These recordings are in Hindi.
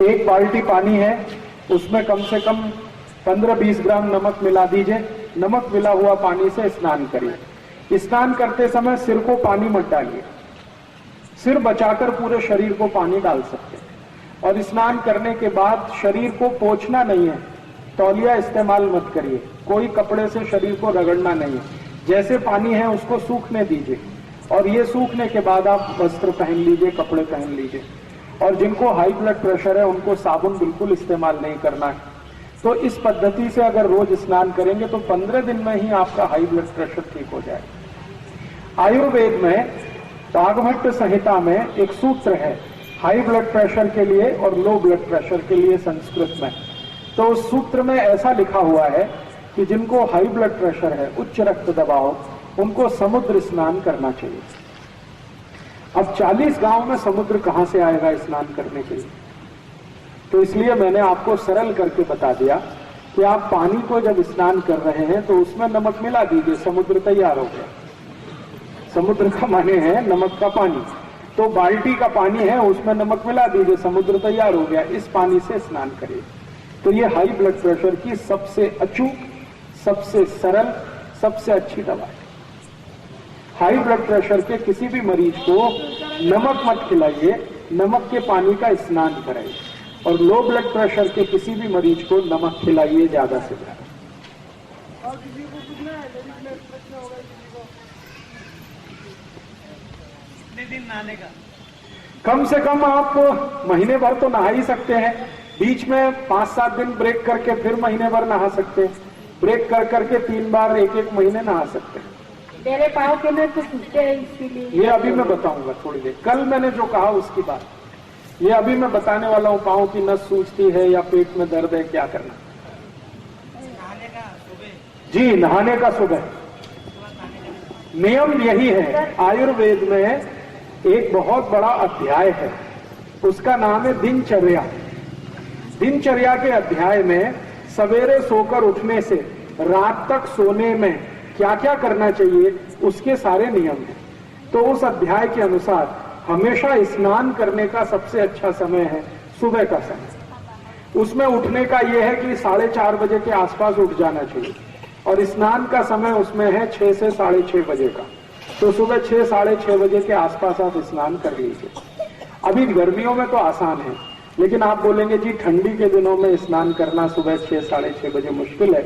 एक बाल्टी पानी है, उसमें कम से कम 15-20 ग्राम नमक मिला दीजिए। नमक मिला हुआ पानी से स्नान करिए। स्नान करते समय सिर को पानी मत डालिए, सिर बचाकर पूरे शरीर को पानी डाल सकते हैं। और स्नान करने के बाद शरीर को पोंछना नहीं है, तौलिया इस्तेमाल मत करिए, कोई कपड़े से शरीर को रगड़ना नहीं है। जैसे पानी है उसको सूखने दीजिए और ये सूखने के बाद आप वस्त्र पहन लीजिए, कपड़े पहन लीजिए। और जिनको हाई ब्लड प्रेशर है उनको साबुन बिल्कुल इस्तेमाल नहीं करना है। तो इस पद्धति से अगर रोज स्नान करेंगे तो 15 दिन में ही आपका हाई ब्लड प्रेशर ठीक हो जाएगा। आयुर्वेद में भागवत संहिता में एक सूत्र है हाई ब्लड प्रेशर के लिए और लो ब्लड प्रेशर के लिए संस्कृत में। तो उस सूत्र में ऐसा लिखा हुआ है कि जिनको हाई ब्लड प्रेशर है, उच्च रक्त दबाव, उनको समुद्र स्नान करना चाहिए। अब 40 गांव में समुद्र कहां से आएगा स्नान करने के लिए? तो इसलिए मैंने आपको सरल करके बता दिया कि आप पानी को जब स्नान कर रहे हैं तो उसमें नमक मिला दीजिए, समुद्र तैयार हो गया। समुद्र का माने है नमक का पानी, तो बाल्टी का पानी है उसमें नमक मिला दीजिए, समुद्र तैयार हो गया। इस पानी से स्नान करिए। तो ये हाई ब्लड प्रेशर की सबसे अचूक, सबसे सरल, सबसे अच्छी दवा है। हाई ब्लड प्रेशर के किसी भी मरीज को नमक मत खिलाइए, नमक के पानी का स्नान कराइए। और लो ब्लड प्रेशर के किसी भी मरीज को नमक खिलाइए ज्यादा से ज्यादा। दिन नहाने का कम से कम आप महीने भर तो नहा ही सकते हैं, बीच में 5-7 दिन ब्रेक करके फिर महीने भर नहा सकते हैं। ब्रेक कर करके 3 बार एक महीने नहा सकते हैं। मेरे पाँव के में तो सूखते हैं, इसीलिए ये अभी मैं बताऊंगा थोड़ी देर। कल मैंने जो कहा उसकी बात ये अभी मैं बताने वाला हूँ। पाँव की नस सूजती है या पेट में दर्द है, क्या करना? नहाने का सुबह, जी, नहाने का सुबह नियम यही है। आयुर्वेद में एक बहुत बड़ा अध्याय है, उसका नाम है दिनचर्या। दिनचर्या के अध्याय में सवेरे सोकर उठने से रात तक सोने में क्या क्या करना चाहिए उसके सारे नियम हैं। तो उस अध्याय के अनुसार हमेशा स्नान करने का सबसे अच्छा समय है सुबह का समय। उसमें उठने का यह है कि 4:30 बजे के आसपास उठ जाना चाहिए और स्नान का समय उसमें है 6 से 6:30 बजे का। तो सुबह 6-6:30 बजे के आसपास आप स्नान कर लीजिए। अभी गर्मियों में तो आसान है, लेकिन आप बोलेंगे जी ठंडी के दिनों में स्नान करना सुबह 6-6:30 बजे मुश्किल है,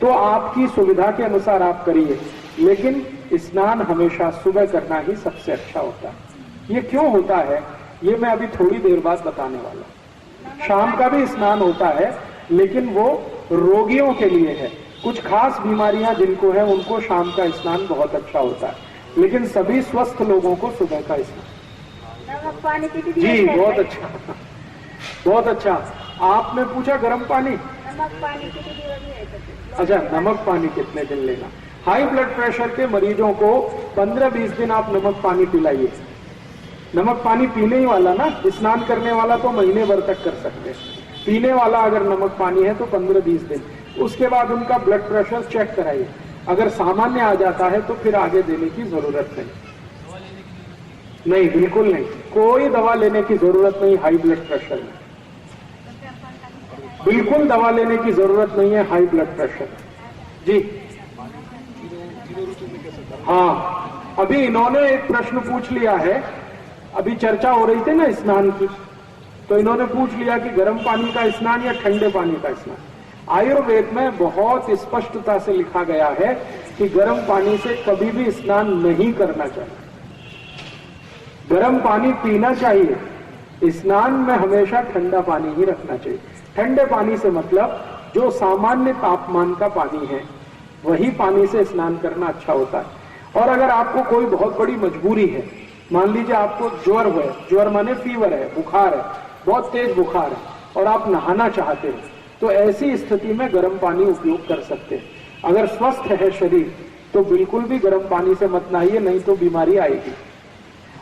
तो आपकी सुविधा के अनुसार आप करिए, लेकिन स्नान हमेशा सुबह करना ही सबसे अच्छा होता है। ये क्यों होता है ये मैं अभी थोड़ी देर बाद बताने वाला हूं। शाम का भी स्नान होता है, लेकिन वो रोगियों के लिए है। कुछ खास बीमारियां जिनको है उनको शाम का स्नान बहुत अच्छा होता है, लेकिन सभी स्वस्थ लोगों को सुबह का स्नान। नमक पानी की जी, बहुत अच्छा, बहुत अच्छा। आपने पूछा गर्म पानी, नमक पानी की अच्छा नमक पानी कितने दिन लेना? हाई ब्लड प्रेशर के मरीजों को 15-20 दिन आप नमक पानी पिलाइए। नमक पानी पीने ही वाला ना, स्नान करने वाला तो महीने भर तक कर सकते हैं। पीने वाला अगर नमक पानी है तो 15-20 दिन। उसके बाद उनका ब्लड प्रेशर चेक कराइए, अगर सामान्य आ जाता है तो फिर आगे देने की जरूरत नहीं, बिल्कुल नहीं, कोई दवा लेने की जरूरत नहीं। हाई ब्लड प्रेशर में बिल्कुल दवा लेने की जरूरत नहीं है। हाई ब्लड प्रेशर जी हाँ, अभी इन्होंने एक प्रश्न पूछ लिया है। अभी चर्चा हो रही थी ना स्नान की, तो इन्होंने पूछ लिया कि गर्म पानी का स्नान या ठंडे पानी का स्नान। आयुर्वेद में बहुत स्पष्टता से लिखा गया है कि गर्म पानी से कभी भी स्नान नहीं करना चाहिए। गर्म पानी पीना चाहिए, स्नान में हमेशा ठंडा पानी ही रखना चाहिए। ठंडे पानी से मतलब जो सामान्य तापमान का पानी है वही पानी से स्नान करना अच्छा होता है। और अगर आपको कोई बहुत बड़ी मजबूरी है, मान लीजिए आपको ज्वर है, ज्वर माने फीवर है, बुखार है, बहुत तेज बुखार है और आप नहाना चाहते हैं, तो ऐसी स्थिति में गर्म पानी उपयोग कर सकते हैं। अगर स्वस्थ है शरीर तो बिल्कुल भी गर्म पानी से मत नहाइए, नहीं तो बीमारी आएगी।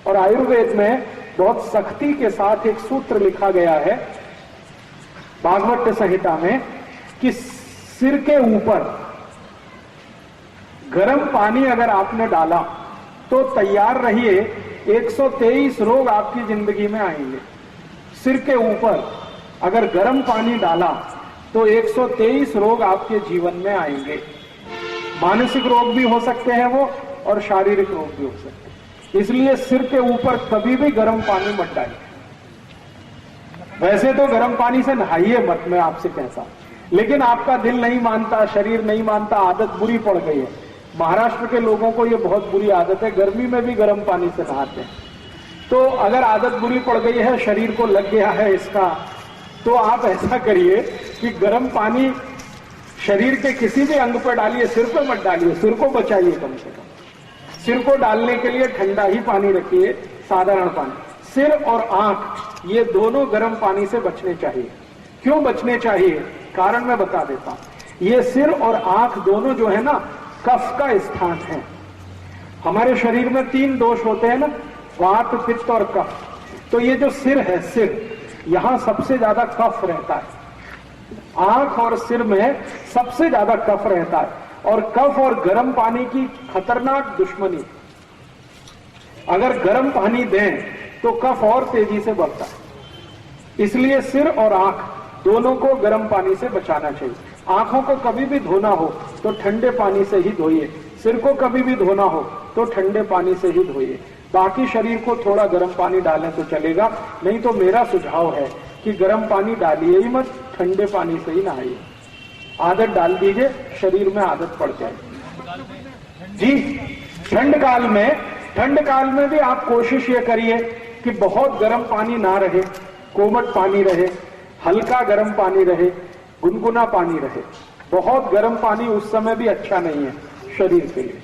और आयुर्वेद में बहुत सख्ती के साथ एक सूत्र लिखा गया है भागवत संहिता में कि सिर के ऊपर गर्म पानी अगर आपने डाला तो तैयार रहिए 123 रोग आपकी जिंदगी में आएंगे। सिर के ऊपर अगर गर्म पानी डाला तो 123 रोग आपके जीवन में आएंगे। मानसिक रोग भी हो सकते हैं वो, और शारीरिक रोग भी हो सकते हैं। इसलिए सिर के ऊपर कभी भी गर्म पानी मत डालिए। वैसे तो गर्म पानी से नहाइए मत, मैं आपसे कहता हूं, लेकिन आपका दिल नहीं मानता, शरीर नहीं मानता, आदत बुरी पड़ गई है। महाराष्ट्र के लोगों को ये बहुत बुरी आदत है, गर्मी में भी गर्म पानी से नहाते हैं। तो अगर आदत बुरी पड़ गई है, शरीर को लग गया है इसका, तो आप ऐसा करिए कि गर्म पानी शरीर के किसी भी अंग पर डालिए, सिर पर मत डालिए, सिर को बचाइए कम से कम। सिर को डालने के लिए ठंडा ही पानी रखिए, साधारण पानी। सिर और आंख ये दोनों गर्म पानी से बचने चाहिए। क्यों बचने चाहिए, कारण मैं बता देता हूं। ये सिर और आंख दोनों जो है ना, कफ का स्थान है। हमारे शरीर में 3 दोष होते हैं ना, वात, पित्त और कफ। तो ये जो सिर है, सिर, यहां सबसे ज्यादा कफ रहता है। आंख और सिर में सबसे ज्यादा कफ रहता है, और कफ और गर्म पानी की खतरनाक दुश्मनी। अगर गर्म पानी दें तो कफ और तेजी से बढ़ता है। इसलिए सिर और आंख दोनों को गर्म पानी से बचाना चाहिए। आंखों को कभी भी धोना हो तो ठंडे पानी से ही धोइए, सिर को कभी भी धोना हो तो ठंडे पानी से ही धोइए। बाकी शरीर को थोड़ा गर्म पानी डालें तो चलेगा, नहीं तो मेरा सुझाव है कि गर्म पानी डालिए ही मत, ठंडे पानी से ही नहाइए। आदत डाल दीजिए, शरीर में आदत पड़ जाएगी। जी, ठंड काल में भी आप कोशिश ये करिए कि बहुत गर्म पानी ना रहे, कोमट पानी रहे, हल्का गर्म पानी रहे, गुनगुना पानी रहे। बहुत गर्म पानी उस समय भी अच्छा नहीं है शरीर के लिए।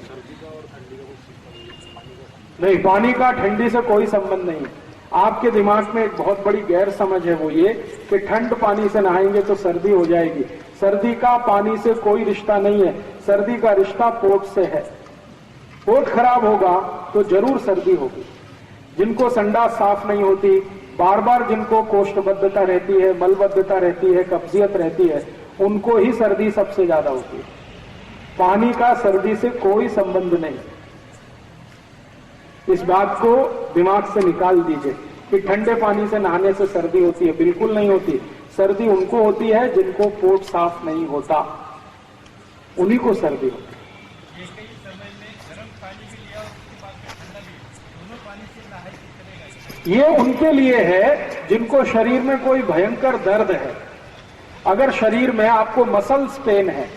नहीं, पानी का ठंडी से कोई संबंध नहीं है। आपके दिमाग में एक बहुत बड़ी गैर समझ है, वो ये कि ठंड पानी से नहाएंगे तो सर्दी हो जाएगी। सर्दी का पानी से कोई रिश्ता नहीं है। सर्दी का रिश्ता पोट से है। पोट खराब होगा तो जरूर सर्दी होगी। जिनको संडास साफ नहीं होती, बार बार जिनको कोष्ठबद्धता रहती है, मलबद्धता रहती है, कब्जियत रहती है, उनको ही सर्दी सबसे ज्यादा होती है। पानी का सर्दी से कोई संबंध नहीं। इस बात को दिमाग से निकाल दीजिए कि ठंडे पानी से नहाने से सर्दी होती है। बिल्कुल नहीं होती। सर्दी उनको होती है जिनको पोट साफ नहीं होता, उन्हीं को सर्दी होती है। ये उनके लिए है जिनको शरीर में कोई भयंकर दर्द है। अगर शरीर में आपको मसल्स पेन है,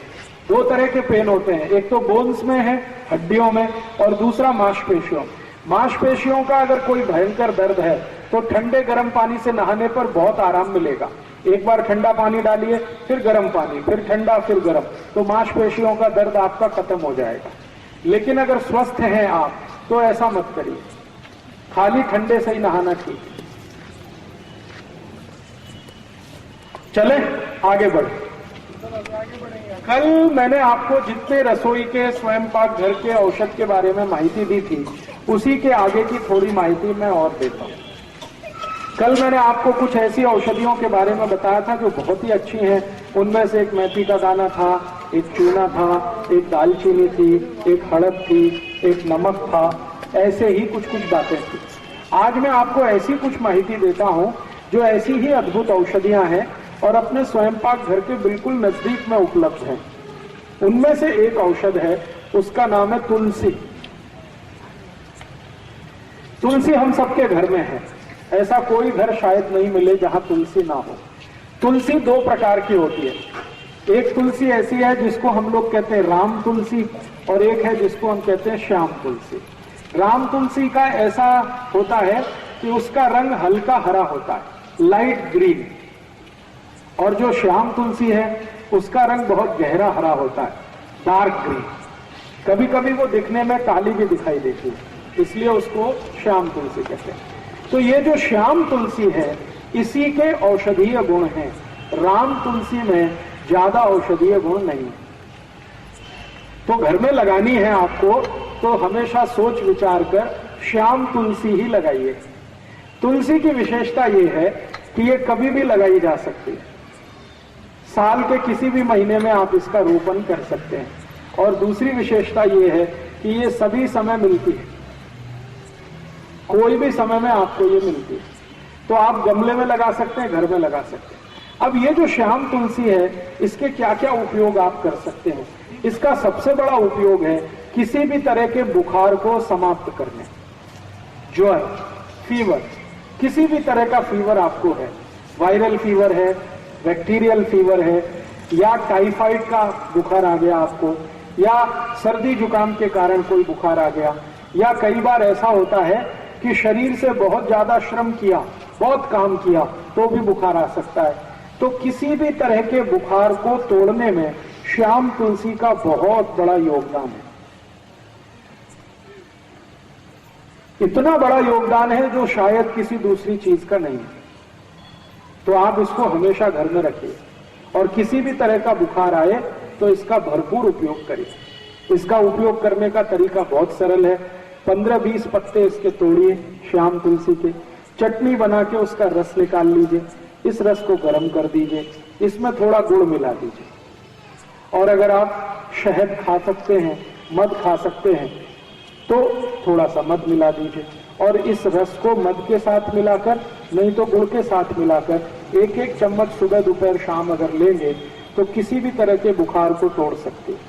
2 तरह के पेन होते हैं, एक तो बोन्स में है, हड्डियों में, और दूसरा मांसपेशियों। मांसपेशियों का अगर कोई भयंकर दर्द है तो ठंडे गर्म पानी से नहाने पर बहुत आराम मिलेगा। एक बार ठंडा पानी डालिए, फिर गर्म पानी, फिर ठंडा, फिर गर्म, तो मांसपेशियों का दर्द आपका खत्म हो जाएगा। लेकिन अगर स्वस्थ हैं आप तो ऐसा मत करिए, खाली ठंडे से ही नहाना ठीक। चले आगे बढ़े। कल मैंने आपको जितने रसोई के, स्वयं पाक घर के औषध के बारे में माहिती दी थी, उसी के आगे की थोड़ी माहिती मैं और देता हूं। कल मैंने आपको कुछ ऐसी औषधियों के बारे में बताया था जो बहुत ही अच्छी हैं। उनमें से एक मेथी का दाना था, एक चूना था, एक दालचीनी थी, एक हड़द थी, एक नमक था। ऐसे ही कुछ कुछ बातें थी। आज मैं आपको ऐसी कुछ माहिती देता हूं जो ऐसी ही अद्भुत औषधियां हैं और अपने स्वयं पाक घर के बिल्कुल नजदीक में उपलब्ध हैं। उनमें से एक औषध है, उसका नाम है तुलसी। तुलसी हम सबके घर में है। ऐसा कोई घर शायद नहीं मिले जहां तुलसी ना हो। तुलसी 2 प्रकार की होती है। एक तुलसी ऐसी है जिसको हम लोग कहते हैं राम तुलसी, और एक है जिसको हम कहते हैं श्याम तुलसी। राम तुलसी का ऐसा होता है कि उसका रंग हल्का हरा होता है, लाइट ग्रीन, और जो श्याम तुलसी है उसका रंग बहुत गहरा हरा होता है, डार्क ग्रीन। कभी कभी वो दिखने में काली भी दिखाई देती है, इसलिए उसको श्याम तुलसी कहते हैं। तो ये जो श्याम तुलसी है, इसी के औषधीय गुण हैं। राम तुलसी में ज्यादा औषधीय गुण नहीं। तो घर में लगानी है आपको तो हमेशा सोच विचार कर श्याम तुलसी ही लगाइए। तुलसी की विशेषता ये है कि ये कभी भी लगाई जा सकती है। साल के किसी भी महीने में आप इसका रोपण कर सकते हैं। और दूसरी विशेषता ये है कि ये सभी समय मिलती है, कोई भी समय में आपको ये मिलती है। तो आप गमले में लगा सकते हैं, घर में लगा सकते हैं। अब ये जो श्याम तुलसी है, इसके क्या क्या उपयोग आप कर सकते हैं। इसका सबसे बड़ा उपयोग है किसी भी तरह के बुखार को समाप्त करने, ज्वर, फीवर, किसी भी तरह का फीवर आपको है, वायरल फीवर है, बैक्टीरियल फीवर है, या टाइफाइड का बुखार आ गया आपको, या सर्दी जुकाम के कारण कोई बुखार आ गया, या कई बार ऐसा होता है कि शरीर से बहुत ज्यादा श्रम किया, बहुत काम किया तो भी बुखार आ सकता है। तो किसी भी तरह के बुखार को तोड़ने में श्याम तुलसी का बहुत बड़ा योगदान है। इतना बड़ा योगदान है जो शायद किसी दूसरी चीज का नहीं है। तो आप इसको हमेशा घर में रखिए और किसी भी तरह का बुखार आए तो इसका भरपूर उपयोग करिए। इसका उपयोग करने का तरीका बहुत सरल है। 15-20 पत्ते इसके तोड़िए श्याम तुलसी के, चटनी बना के उसका रस निकाल लीजिए, इस रस को गर्म कर दीजिए, इसमें थोड़ा गुड़ मिला दीजिए, और अगर आप शहद खा सकते हैं, मध खा सकते हैं तो थोड़ा सा मध मिला दीजिए, और इस रस को मध के साथ मिलाकर, नहीं तो गुड़ के साथ मिलाकर 1-1 चम्मच सुबह दोपहर शाम अगर लेंगे तो किसी भी तरह के बुखार को तोड़ सकते हैं।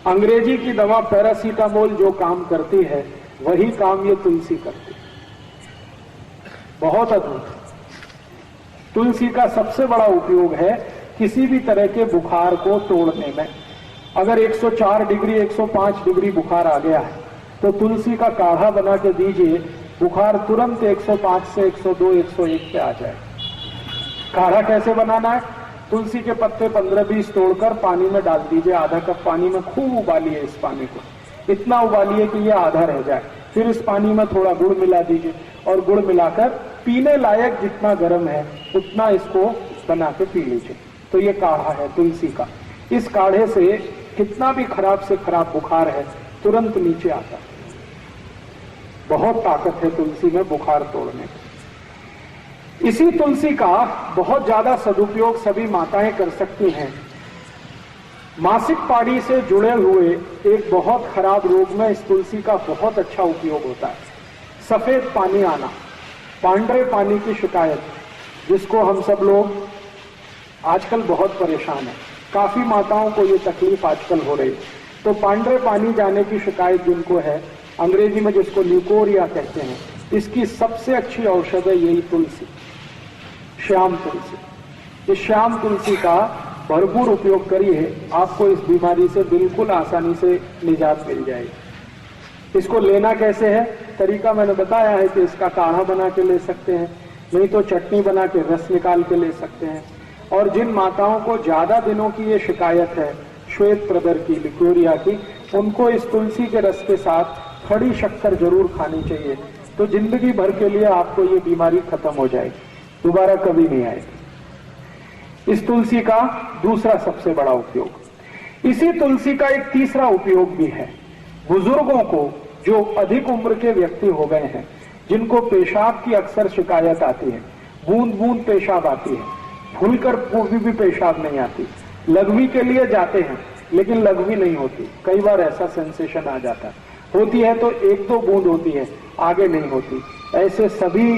अंग्रेजी की दवा पैरासीटामोल जो काम करती है वही काम ये तुलसी करती है। बहुत अद्भुत। तुलसी का सबसे बड़ा उपयोग है किसी भी तरह के बुखार को तोड़ने में। अगर 104 डिग्री 105 डिग्री बुखार आ गया है तो तुलसी का काढ़ा बना के दीजिए, बुखार तुरंत 105 से 102 101 पे आ जाए। काढ़ा कैसे बनाना है? तुलसी के पत्ते 15-20 तोड़कर पानी में डाल दीजिए, आधा कप पानी में खूब उबालिए इस पानी को, इतना उबालिए कि ये आधा रह जाए। फिर इस पानी में थोड़ा गुड़ मिला दीजिए और गुड़ मिलाकर पीने लायक जितना गर्म है उतना इसको बना के पी लीजिए। तो ये काढ़ा है तुलसी का। इस काढ़े से कितना भी खराब से खराब बुखार है तुरंत नीचे आता है। बहुत ताकत है तुलसी में बुखार तोड़ने की। इसी तुलसी का बहुत ज्यादा सदुपयोग सभी माताएं कर सकती हैं। मासिक पानी से जुड़े हुए एक बहुत खराब रोग में इस तुलसी का बहुत अच्छा उपयोग होता है। सफेद पानी आना, पांडरे पानी की शिकायत, जिसको हम सब लोग आजकल बहुत परेशान हैं, काफी माताओं को ये तकलीफ आजकल हो रही है। तो पांडरे पानी जाने की शिकायत जिनको है, अंग्रेजी में जिसको ल्यूकोरिया कहते हैं, इसकी सबसे अच्छी औषध है यही तुलसी, श्याम तुलसी। इस श्याम तुलसी का भरपूर उपयोग करिए, आपको इस बीमारी से बिल्कुल आसानी से निजात मिल जाएगी। इसको लेना कैसे है? तरीका मैंने बताया है कि इसका काढ़ा बना के ले सकते हैं, नहीं तो चटनी बना के रस निकाल के ले सकते हैं। और जिन माताओं को ज्यादा दिनों की ये शिकायत है श्वेत प्रदर की, लिकोरिया की, उनको इस तुलसी के रस के साथ खड़ी शक्कर जरूर खानी चाहिए। तो जिंदगी भर के लिए आपको ये बीमारी खत्म हो जाएगी, दोबारा कभी नहीं आएगी। इस तुलसी का दूसरा सबसे बड़ा उपयोग, इसी तुलसी का एक तीसरा उपयोग भी है। बुजुर्गों को, जो अधिक उम्र के व्यक्ति हो गए हैं, जिनको पेशाब की अक्सर शिकायत आती है, बूंद बूंद पेशाब आती है, खुलकर भी पेशाब नहीं आती, लघवी के लिए जाते हैं लेकिन लघवी नहीं होती, कई बार ऐसा सेंसेशन आ जाता है, होती है तो 1-2 बूंद होती है, आगे नहीं होती। ऐसे सभी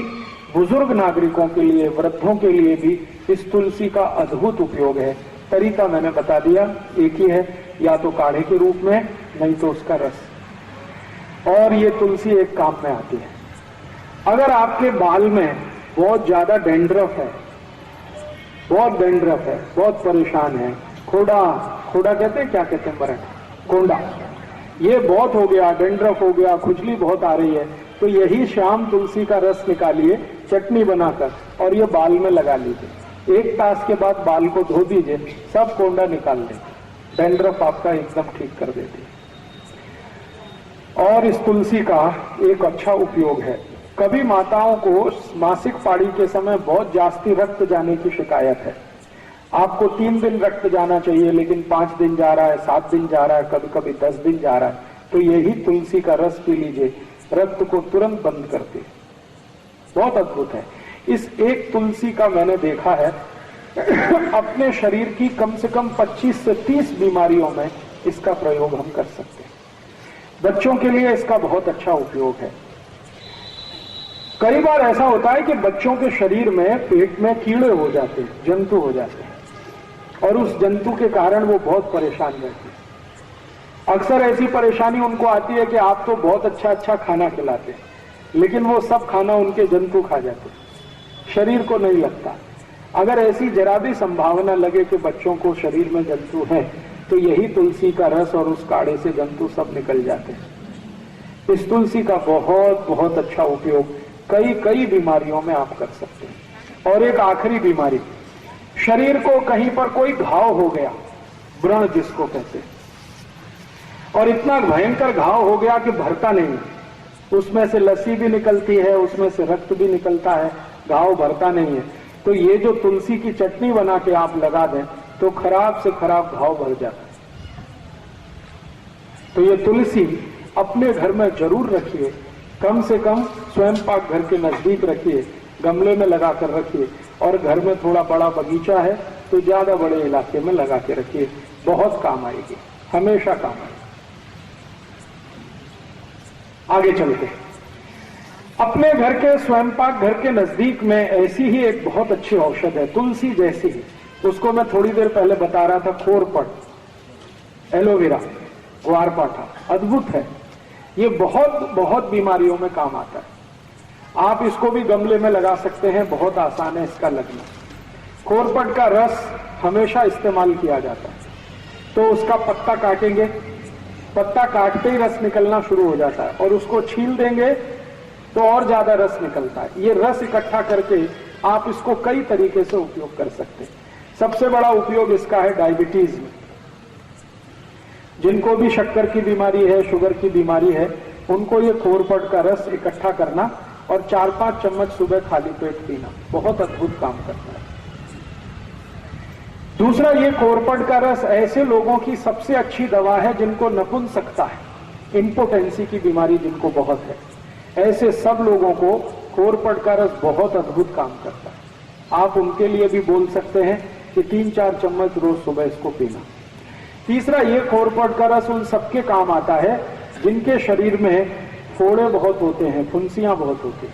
बुजुर्ग नागरिकों के लिए, वृद्धों के लिए भी इस तुलसी का अद्भुत उपयोग है। तरीका मैंने बता दिया, एक ही है, या तो काढ़े के रूप में, नहीं तो उसका रस। और ये तुलसी एक काम में आती है। अगर आपके बाल में बहुत ज्यादा डेंड्रफ है, बहुत डेंड्रफ है, बहुत परेशान है, खोड़ा कहते हैं, क्या कहते हैं मराठी, कोंडा, ये बहुत हो गया, डेंड्रफ हो गया, खुजली बहुत आ रही है, तो यही श्याम तुलसी का रस निकालिए चटनी बनाकर और ये बाल में लगा लीजिए। 1 तास के बाद बाल को धो दीजिए, सब कोंडा निकाल लें, डेंड्रफ आपका एकदम ठीक कर देती है। और इस तुलसी का एक अच्छा उपयोग है, कभी माताओं को मासिक पाड़ी के समय बहुत जास्ती रक्त जाने की शिकायत है। आपको 3 दिन रक्त जाना चाहिए लेकिन 5 दिन जा रहा है, 7 दिन जा रहा है, कभी कभी 10 दिन जा रहा है, तो यही तुलसी का रस पी लीजिए, रक्त को तुरंत बंद करते हैं। बहुत अद्भुत है। इस एक तुलसी का मैंने देखा है अपने शरीर की कम से कम 25 से 30 बीमारियों में इसका प्रयोग हम कर सकते हैं। बच्चों के लिए इसका बहुत अच्छा उपयोग है। कई बार ऐसा होता है कि बच्चों के शरीर में पेट में कीड़े हो जाते हैं, जंतु हो जाते हैं, और उस जंतु के कारण वो बहुत परेशान रहते हैं। अक्सर ऐसी परेशानी उनको आती है कि आप तो बहुत अच्छा अच्छा खाना खिलाते हैं, लेकिन वो सब खाना उनके जंतु खा जाते हैं, शरीर को नहीं लगता। अगर ऐसी जरा भी संभावना लगे कि बच्चों को शरीर में जंतु है, तो यही तुलसी का रस और उस काढ़े से जंतु सब निकल जाते हैं। इस तुलसी का बहुत बहुत अच्छा उपयोग कई कई बीमारियों में आप कर सकते हैं। और एक आखिरी बीमारी, शरीर को कहीं पर कोई घाव हो गया, व्रण जिसको कहते हैं, और इतना भयंकर घाव हो गया कि भरता नहीं है, उसमें से लस्सी भी निकलती है, उसमें से रक्त भी निकलता है, घाव भरता नहीं है, तो ये जो तुलसी की चटनी बना के आप लगा दें तो खराब से खराब घाव भर जाता है। तो ये तुलसी अपने घर में जरूर रखिए, कम से कम स्वयं पाक घर के नजदीक रखिए, गमले में लगा कर रखिए, और घर में थोड़ा बड़ा बगीचा है तो ज्यादा बड़े इलाके में लगा के रखिए, बहुत काम आएगी, हमेशा काम आएगी। आगे चलते हैं। अपने घर के स्वयं पाक घर के नजदीक में ऐसी ही एक बहुत अच्छी औषध है, तुलसी जैसी ही, उसको मैं थोड़ी देर पहले बता रहा था, खोरपट, एलोवेरा, ग्वारपाठा, अद्भुत है। ये बहुत बहुत बीमारियों में काम आता है। आप इसको भी गमले में लगा सकते हैं, बहुत आसान है इसका लगना। खोरपट का रस हमेशा इस्तेमाल किया जाता है। तो उसका पत्ता काटेंगे, पत्ता काटते ही रस निकलना शुरू हो जाता है, और उसको छील देंगे तो और ज्यादा रस निकलता है। ये रस इकट्ठा करके आप इसको कई तरीके से उपयोग कर सकते हैं। सबसे बड़ा उपयोग इसका है डायबिटीज में। जिनको भी शक्कर की बीमारी है, शुगर की बीमारी है, उनको ये खोरपट का रस इकट्ठा करना और 4-5 चम्मच सुबह खाली पेट पीना बहुत अद्भुत काम करता है। दूसरा, ये खोरपट का रस ऐसे लोगों की सबसे अच्छी दवा है जिनको नपुंसकता है, इंपोटेंसी की बीमारी जिनको बहुत है, ऐसे सब लोगों को खोरपट का रस बहुत अद्भुत काम करता है। आप उनके लिए भी बोल सकते हैं कि 3-4 चम्मच रोज सुबह इसको पीना। तीसरा, ये खोरपट का रस उन सबके काम आता है जिनके शरीर में फोड़े बहुत होते हैं, फुंसियां बहुत होती हैं।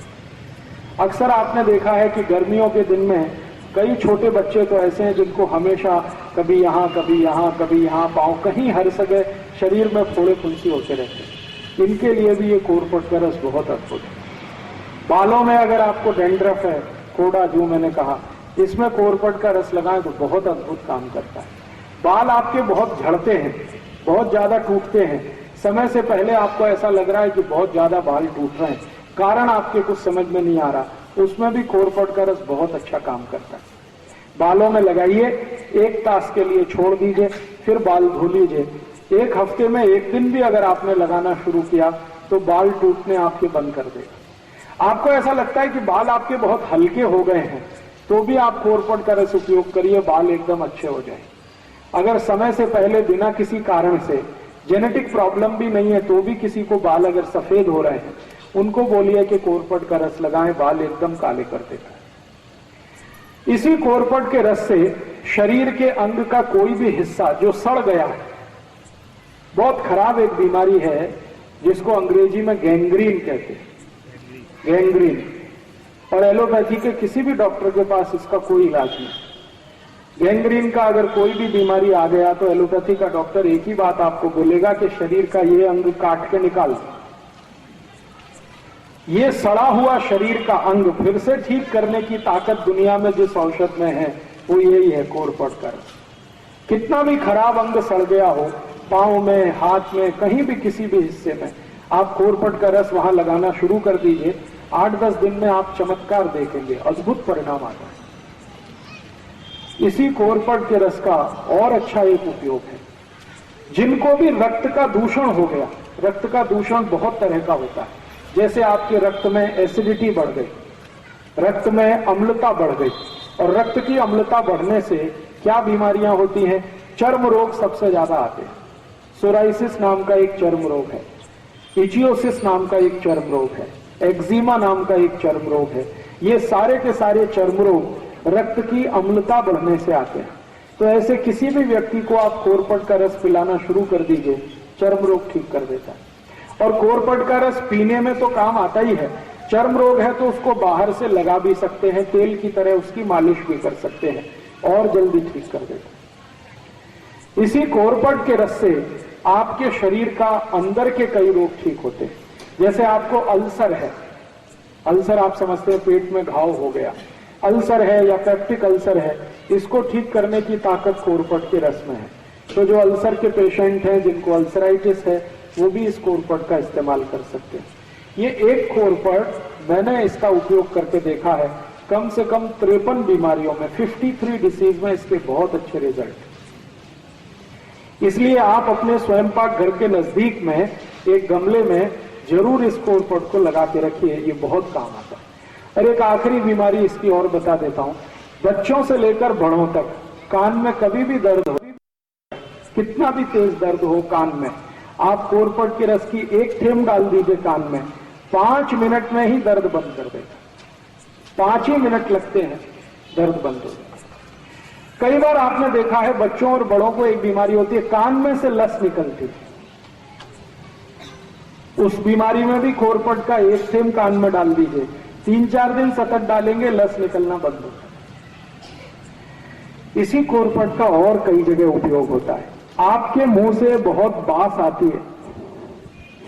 अक्सर आपने देखा है कि गर्मियों के दिन में कई छोटे बच्चे तो ऐसे हैं जिनको हमेशा कभी यहाँ कभी यहाँ कभी यहाँ, पांव कहीं हर जगह शरीर में फोड़े फुंसी होते रहते हैं। इनके लिए भी ये खोरपट का रस बहुत अद्भुत है। बालों में अगर आपको डेंड्रफ है, कोड़ा जो मैंने कहा, इसमें खोरपट का रस लगाएं तो बहुत अद्भुत काम करता है। बाल आपके बहुत झड़ते हैं, बहुत ज्यादा टूटते हैं, समय से पहले आपको ऐसा लग रहा है कि बहुत ज्यादा बाल टूट रहे हैं, कारण आपके कुछ समझ में नहीं आ रहा, उसमें भी खोरपट का रस बहुत अच्छा काम करता है। बालों में लगाइए, 1 तास के लिए छोड़ दीजिए, फिर बाल धो लीजिए। 1 हफ्ते में 1 दिन भी अगर आपने लगाना शुरू किया तो बाल टूटने आपके बंद कर देगा। आपको ऐसा लगता है कि बाल आपके बहुत हल्के हो गए हैं, तो भी आप खोरपट का रस उपयोग करिए, बाल एकदम अच्छे हो जाए। अगर समय से पहले बिना किसी कारण से, जेनेटिक प्रॉब्लम भी नहीं है, तो भी किसी को बाल अगर सफेद हो रहे हैं, उनको बोलिए कि खोरपट का रस लगाएं, बाल एकदम काले कर देता है। इसी खोरपट के रस से शरीर के अंग का कोई भी हिस्सा जो सड़ गया है, बहुत खराब एक बीमारी है जिसको अंग्रेजी में गैंग्रीन कहते हैं, गैंग्रीन, और एलोपैथी के किसी भी डॉक्टर के पास इसका कोई इलाज नहीं। गैंग्रीन का अगर कोई भी बीमारी आ गया तो एलोपैथी का डॉक्टर एक ही बात आपको बोलेगा कि शरीर का ये अंग काट के निकाल। ये सड़ा हुआ शरीर का अंग फिर से ठीक करने की ताकत दुनिया में जिस औषध में है वो यही है, खोरपट का रस। कितना भी खराब अंग सड़ गया हो, पांव में, हाथ में, कहीं भी किसी भी हिस्से में, आप खोरपट का रस वहां लगाना शुरू कर दीजिए, 8-10 दिन में आप चमत्कार देखेंगे, अद्भुत परिणाम आता है। इसी खोरपट के रस का और अच्छा एक उपयोग है, जिनको भी रक्त का दूषण हो गया, रक्त का दूषण बहुत तरह का होता है, जैसे आपके रक्त में एसिडिटी बढ़ गई, रक्त में अम्लता बढ़ गई, और रक्त की अम्लता बढ़ने से क्या बीमारियां होती हैं? चर्म रोग सबसे ज्यादा आते हैं। सोराइसिस नाम का एक चर्म रोग है, इचियोसिस नाम का एक चर्म रोग है, एक्जिमा नाम का एक चर्म रोग है। ये सारे के सारे चर्म रोग रक्त की अम्लता बढ़ने से आते हैं। तो ऐसे किसी भी व्यक्ति को आप खोरपट का रस पिलाना शुरू कर दीजिए, चर्म रोग ठीक कर देता है। और खोरपट का रस पीने में तो काम आता ही है, चर्म रोग है तो उसको बाहर से लगा भी सकते हैं, तेल की तरह उसकी मालिश भी कर सकते हैं और जल्दी ठीक कर देते हैं। इसी कोरपट के रस से आपके शरीर का अंदर के कई रोग ठीक होते हैं। जैसे आपको अल्सर है, अल्सर आप समझते हैं पेट में घाव हो गया, अल्सर है या पेप्टिक अल्सर है, इसको ठीक करने की ताकत कोरपट के रस में है। तो जो अल्सर के पेशेंट हैं, जिनको अल्सराइटिस है, वो भी इस कोरपट का इस्तेमाल कर सकते हैं। ये एक कोरपट मैंने इसका उपयोग करके देखा है, कम से कम 53 बीमारियों में, 53 डिसीज में इसके बहुत अच्छे रिजल्ट। इसलिए आप अपने स्वयं पाक घर के नजदीक में एक गमले में जरूर इस कोरपट को लगा के रखिए, ये बहुत काम आता है। और एक आखिरी बीमारी इसकी और बता देता हूं, बच्चों से लेकर बड़ों तक कान में कभी भी दर्द हो, कितना भी तेज दर्द हो कान में, आप कोरपट के रस की एक थेम डाल दीजिए कान में, 5 मिनट में ही दर्द बंद कर देगा। 5 ही मिनट लगते हैं, दर्द बंद हो जाएगा। कई बार आपने देखा है बच्चों और बड़ों को एक बीमारी होती है, कान में से लस निकलती है। उस बीमारी में भी कोरपट का एक थेम कान में डाल दीजिए, 3-4 दिन सतत डालेंगे, लस निकलना बंद हो जाएगा। इसी कोरपट का और कई जगह उपयोग होता है। आपके मुंह से बहुत बास आती है,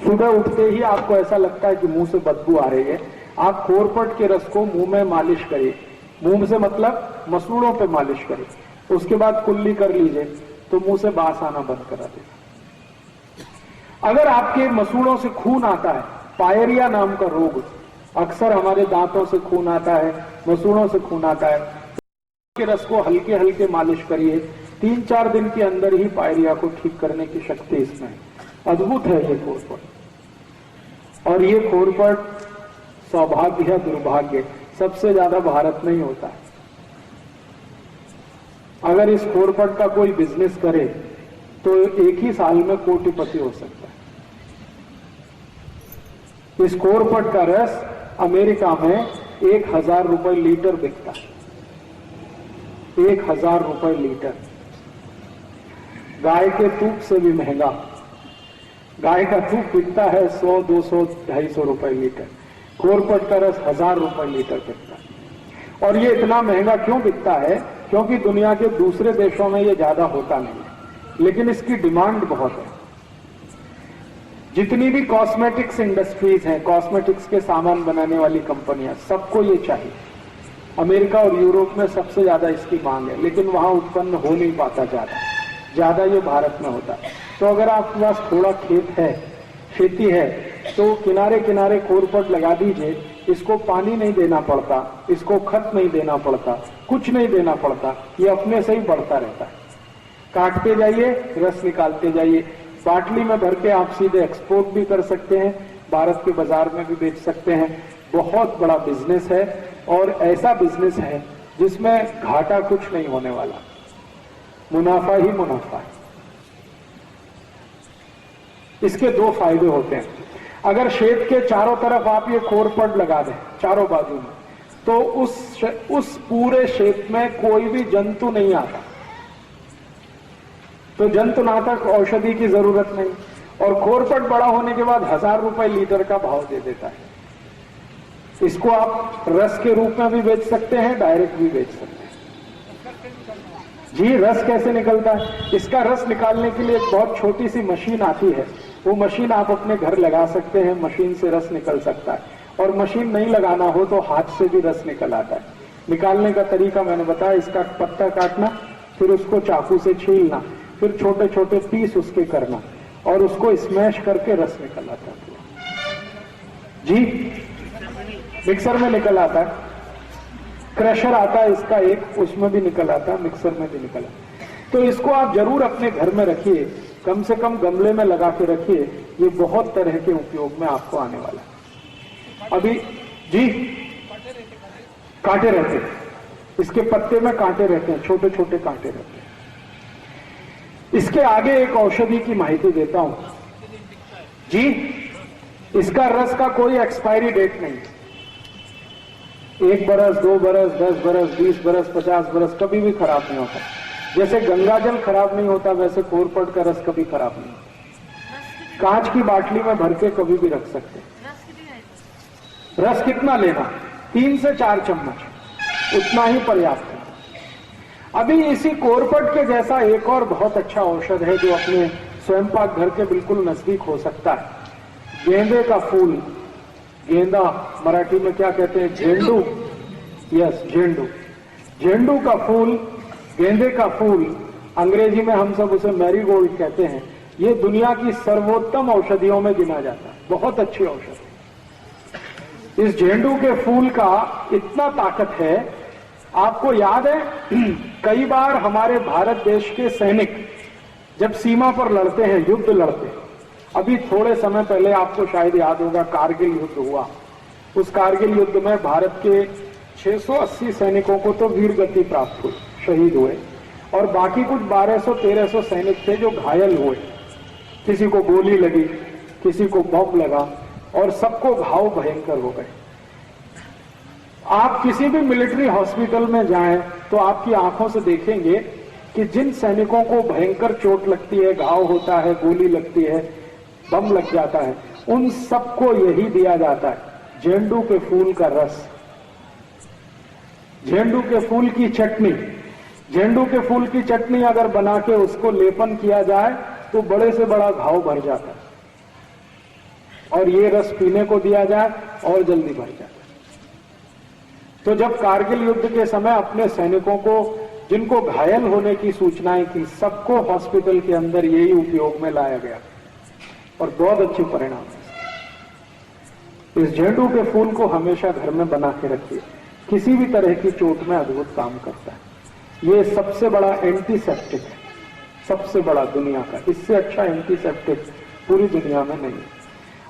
सुबह उठते ही आपको ऐसा लगता है कि मुंह से बदबू आ रही है, आप कोरपट के रस को मुंह में मालिश करिए, मुंह से मतलब मसूड़ों पे मालिश करिए, उसके बाद कुल्ली कर लीजिए तो मुंह से बास आना बंद करा देगा। अगर आपके मसूड़ों से खून आता है, पायरिया नाम का रोग, अक्सर हमारे दांतों से खून आता है, मसूड़ों से खून आता है, के रस को हल्के हल्के मालिश करिए, 3-4 दिन के अंदर ही पायरिया को ठीक करने की शक्ति इसमें है। अद्भुत है ये कोरपट। और ये कोरपट सौभाग्य या दुर्भाग्य सबसे ज्यादा भारत में ही होता है। अगर इस कोरपट का कोई बिजनेस करे तो एक ही साल में कोटिपति हो सकता है। इस कोरपट का रस अमेरिका में 1000 रुपए लीटर बिकता है, 1000 रुपए लीटर। गाय के दूध से भी महंगा, गाय का दूध बिकता है 100, 200, 250 रुपए लीटर, कोरपट का रस 1000 रुपए लीटर बिकता है। और ये इतना महंगा क्यों बिकता है? क्योंकि दुनिया के दूसरे देशों में ये ज्यादा होता नहीं है, लेकिन इसकी डिमांड बहुत है। जितनी भी कॉस्मेटिक्स इंडस्ट्रीज हैं, कॉस्मेटिक्स के सामान बनाने वाली कंपनियां, सबको ये चाहिए। अमेरिका और यूरोप में सबसे ज्यादा इसकी मांग है, लेकिन वहां उत्पन्न हो नहीं पाता ज्यादा ये भारत में होता है। तो अगर आपके पास थोड़ा खेत है, खेती है, तो किनारे किनारे कोरपट लगा दीजिए। इसको पानी नहीं देना पड़ता, इसको खत नहीं देना पड़ता, कुछ नहीं देना पड़ता, ये अपने से ही बढ़ता रहता है। काटते जाइए, रस निकालते जाइए, बाटली में भर के आप सीधे एक्सपोर्ट भी कर सकते हैं, भारत के बाजार में भी बेच सकते हैं। बहुत बड़ा बिजनेस है और ऐसा बिजनेस है जिसमें घाटा कुछ नहीं होने वाला, मुनाफा ही मुनाफा है। इसके 2 फायदे होते हैं। अगर खेत के चारों तरफ आप ये कोरपट लगा दें, चारों बाजू में, तो उस पूरे खेत में कोई भी जंतु नहीं आता, तो जंतुनाशक औषधि की जरूरत नहीं। और कोरपट बड़ा होने के बाद 1000 रुपए लीटर का भाव दे देता है। इसको आप रस के रूप में भी बेच सकते हैं, डायरेक्ट भी बेच सकते हैं। जी, रस कैसे निकलता है? इसका रस निकालने के लिए एक बहुत छोटी सी मशीन आती है, वो मशीन आप अपने घर लगा सकते हैं, मशीन से रस निकल सकता है। और मशीन नहीं लगाना हो तो हाथ से भी रस निकल आता है। निकालने का तरीका मैंने बताया, इसका पत्ता काटना, फिर उसको चाकू से छीलना, फिर छोटे छोटे पीस उसके करना और उसको स्मैश करके रस निकल आता है। जी, मिक्सर में निकल आता है, क्रशर आता है इसका एक, उसमें भी निकल आता है, मिक्सर में भी निकल आता है। तो इसको आप जरूर अपने घर में रखिए, कम से कम गमले में लगा के रखिए, ये बहुत तरह के उपयोग में आपको आने वाला है। अभी जी, कांटे रहते हैं, इसके पत्ते में कांटे रहते हैं, छोटे छोटे कांटे रहते हैं। इसके आगे एक औषधि की माहिती देता हूं जी। इसका रस का कोई एक्सपायरी डेट नहीं, 1 बरस, 2 बरस, 10 बरस, 20 बरस, 50 बरस कभी भी खराब नहीं होता। जैसे गंगाजल खराब नहीं होता, वैसे कोरपट का रस कभी खराब नहीं होता। कांच की बाटली में भर के कभी भी रख सकते हैं। रस कितना लेना? 3 से 4 चम्मच, उतना ही पर्याप्त है। अभी इसी कोरपट के जैसा एक और बहुत अच्छा औषध है जो अपने स्वयं पाक घर के बिल्कुल नजदीक हो सकता है। गेंदे का फूल, गेंदा मराठी में क्या कहते हैं? झेंडू। यस, झेंडू। झेंडू का फूल, गेंदे का फूल, अंग्रेजी में हम सब उसे मैरीगोल्ड कहते हैं। ये दुनिया की सर्वोत्तम औषधियों में गिना जाता है, बहुत अच्छी औषधि। इस झेंडू के फूल का इतना ताकत है, आपको याद है कई बार हमारे भारत देश के सैनिक जब सीमा पर लड़ते हैं, युद्ध लड़ते हैं, अभी थोड़े समय पहले आपको शायद याद होगा कारगिल युद्ध हुआ। उस कारगिल युद्ध में भारत के 680 सैनिकों को तो वीर गति प्राप्त हुई, शहीद हुए, और बाकी कुछ 1200-1300 सैनिक थे जो घायल हुए। किसी को गोली लगी, किसी को बम लगा, और सबको घाव भयंकर हो गए। आप किसी भी मिलिट्री हॉस्पिटल में जाएं तो आपकी आंखों से देखेंगे कि जिन सैनिकों को भयंकर चोट लगती है, घाव होता है, गोली लगती है, बम लग जाता है, उन सबको यही दिया जाता है, झेंडू के फूल का रस, झेंडू के फूल की चटनी। झेंडू के फूल की चटनी अगर बना के उसको लेपन किया जाए तो बड़े से बड़ा घाव भर जाता है, और ये रस पीने को दिया जाए और जल्दी भर जाता है। तो जब कारगिल युद्ध के समय अपने सैनिकों को, जिनको घायल होने की सूचनाएं थी, सबको हॉस्पिटल के अंदर यही उपयोग में लाया गया और बहुत अच्छे परिणाम है। इस झेंडू के फूल को हमेशा घर में बना के रखिए, किसी भी तरह की चोट में अद्भुत काम करता है। ये सबसे बड़ा एंटीसेप्टिक है, सबसे बड़ा दुनिया का, इससे अच्छा एंटीसेप्टिक पूरी दुनिया में नहीं है।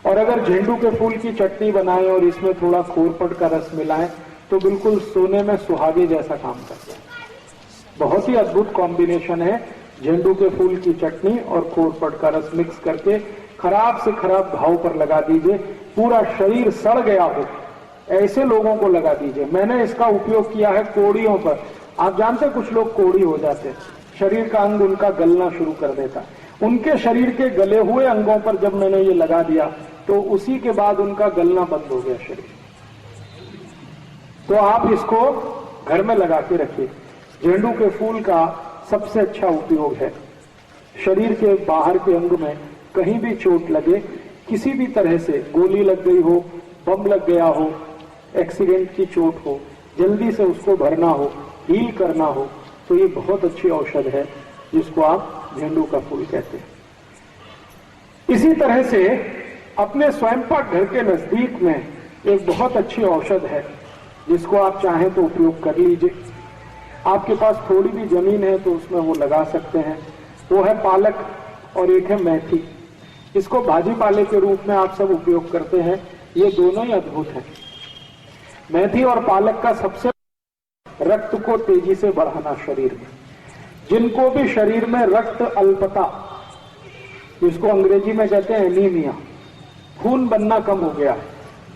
और अगर झेंडू के फूल की चटनी बनाएं और इसमें थोड़ा खोरपट का रस मिलाएं तो बिल्कुल सोने में सुहागे जैसा काम करता है। बहुत ही अद्भुत कॉम्बिनेशन है। झेंडू के फूल की चटनी और खोरपट का रस मिक्स करके खराब से खराब घाव पर लगा दीजिए, पूरा शरीर सड़ गया हो ऐसे लोगों को लगा दीजिए। मैंने इसका उपयोग किया है कोड़ियों पर। आप जानते हैं कुछ लोग कोड़ी हो जाते हैं, शरीर का अंग उनका गलना शुरू कर देता है। उनके शरीर के गले हुए अंगों पर जब मैंने ये लगा दिया तो उसी के बाद उनका गलना बंद हो गया शरीर। तो आप इसको घर में लगा के रखिए। झेंडू के फूल का सबसे अच्छा उपयोग है, शरीर के बाहर के अंग में कहीं भी चोट लगे, किसी भी तरह से गोली लग गई हो, बम लग गया हो, एक्सीडेंट की चोट हो, जल्दी से उसको भरना हो, हील करना हो, तो ये बहुत अच्छी औषध है जिसको आप झेंडू का फूल कहते हैं। इसी तरह से अपने स्वयं पाक घर के नजदीक में एक बहुत अच्छी औषध है जिसको आप चाहें तो उपयोग कर लीजिए। आपके पास थोड़ी भी जमीन है तो उसमें वो लगा सकते हैं। वो है पालक और एक है मेथी। इसको भाजी पाले के रूप में आप सब उपयोग करते हैं। ये दोनों ही अद्भुत हैं। मेथी और पालक का सबसे रक्त को तेजी से बढ़ाना शरीर में। जिनको भी शरीर में रक्त अल्पता, जिसको अंग्रेजी में कहते हैं एनीमिया, खून बनना कम हो गया है,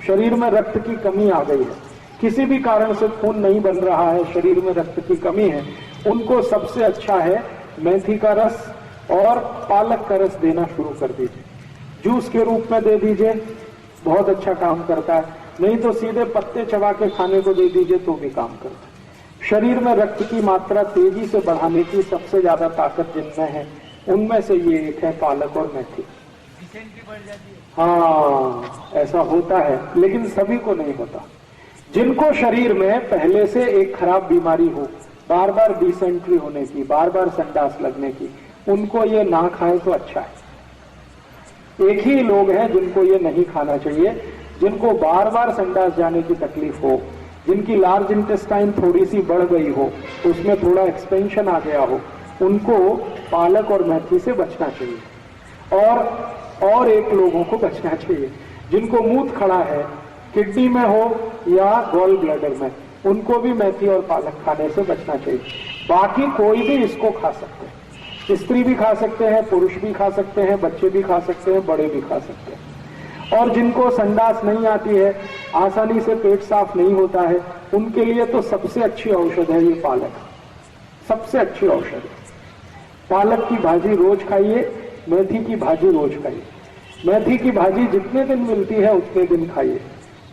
शरीर में रक्त की कमी आ गई है, किसी भी कारण से खून नहीं बन रहा है, शरीर में रक्त की कमी है, उनको सबसे अच्छा है मेथी का रस और पालक का रस देना शुरू कर दीजिए। जूस के रूप में दे दीजिए, बहुत अच्छा काम करता है। नहीं तो सीधे पत्ते चबा के खाने को दे दीजिए तो भी काम करता है। शरीर में रक्त की मात्रा तेजी से बढ़ाने की सबसे ज्यादा ताकत जिनमें है उनमें से ये एक है पालक और मेथी। हाँ, ऐसा होता है, लेकिन सभी को नहीं होता। जिनको शरीर में पहले से एक खराब बीमारी हो, बार बार डिसेंट्री होने की, बार बार संडास लगने की, उनको ये ना खाएं तो अच्छा है। एक ही लोग हैं जिनको ये नहीं खाना चाहिए, जिनको बार बार संडास जाने की तकलीफ हो, जिनकी लार्ज इंटेस्टाइन थोड़ी सी बढ़ गई हो, उसमें थोड़ा एक्सपेंशन आ गया हो, उनको पालक और मेथी से बचना चाहिए। और एक लोगों को बचना चाहिए जिनको मूत्र खड़ा है, किडनी में हो या गॉल ब्लैडर में, उनको भी मेथी और पालक खाने से बचना चाहिए। बाकी कोई भी इसको खा सकते हैं, स्त्री भी खा सकते हैं, पुरुष भी खा सकते हैं, बच्चे भी खा सकते हैं, बड़े भी खा सकते हैं। और जिनको संडास नहीं आती है, आसानी से पेट साफ नहीं होता है, उनके लिए तो सबसे अच्छी औषध है ये पालक, सबसे अच्छी औषध है। पालक की भाजी रोज खाइए, मेथी की भाजी रोज खाइए। मेथी की भाजी जितने दिन मिलती है उतने दिन खाइए।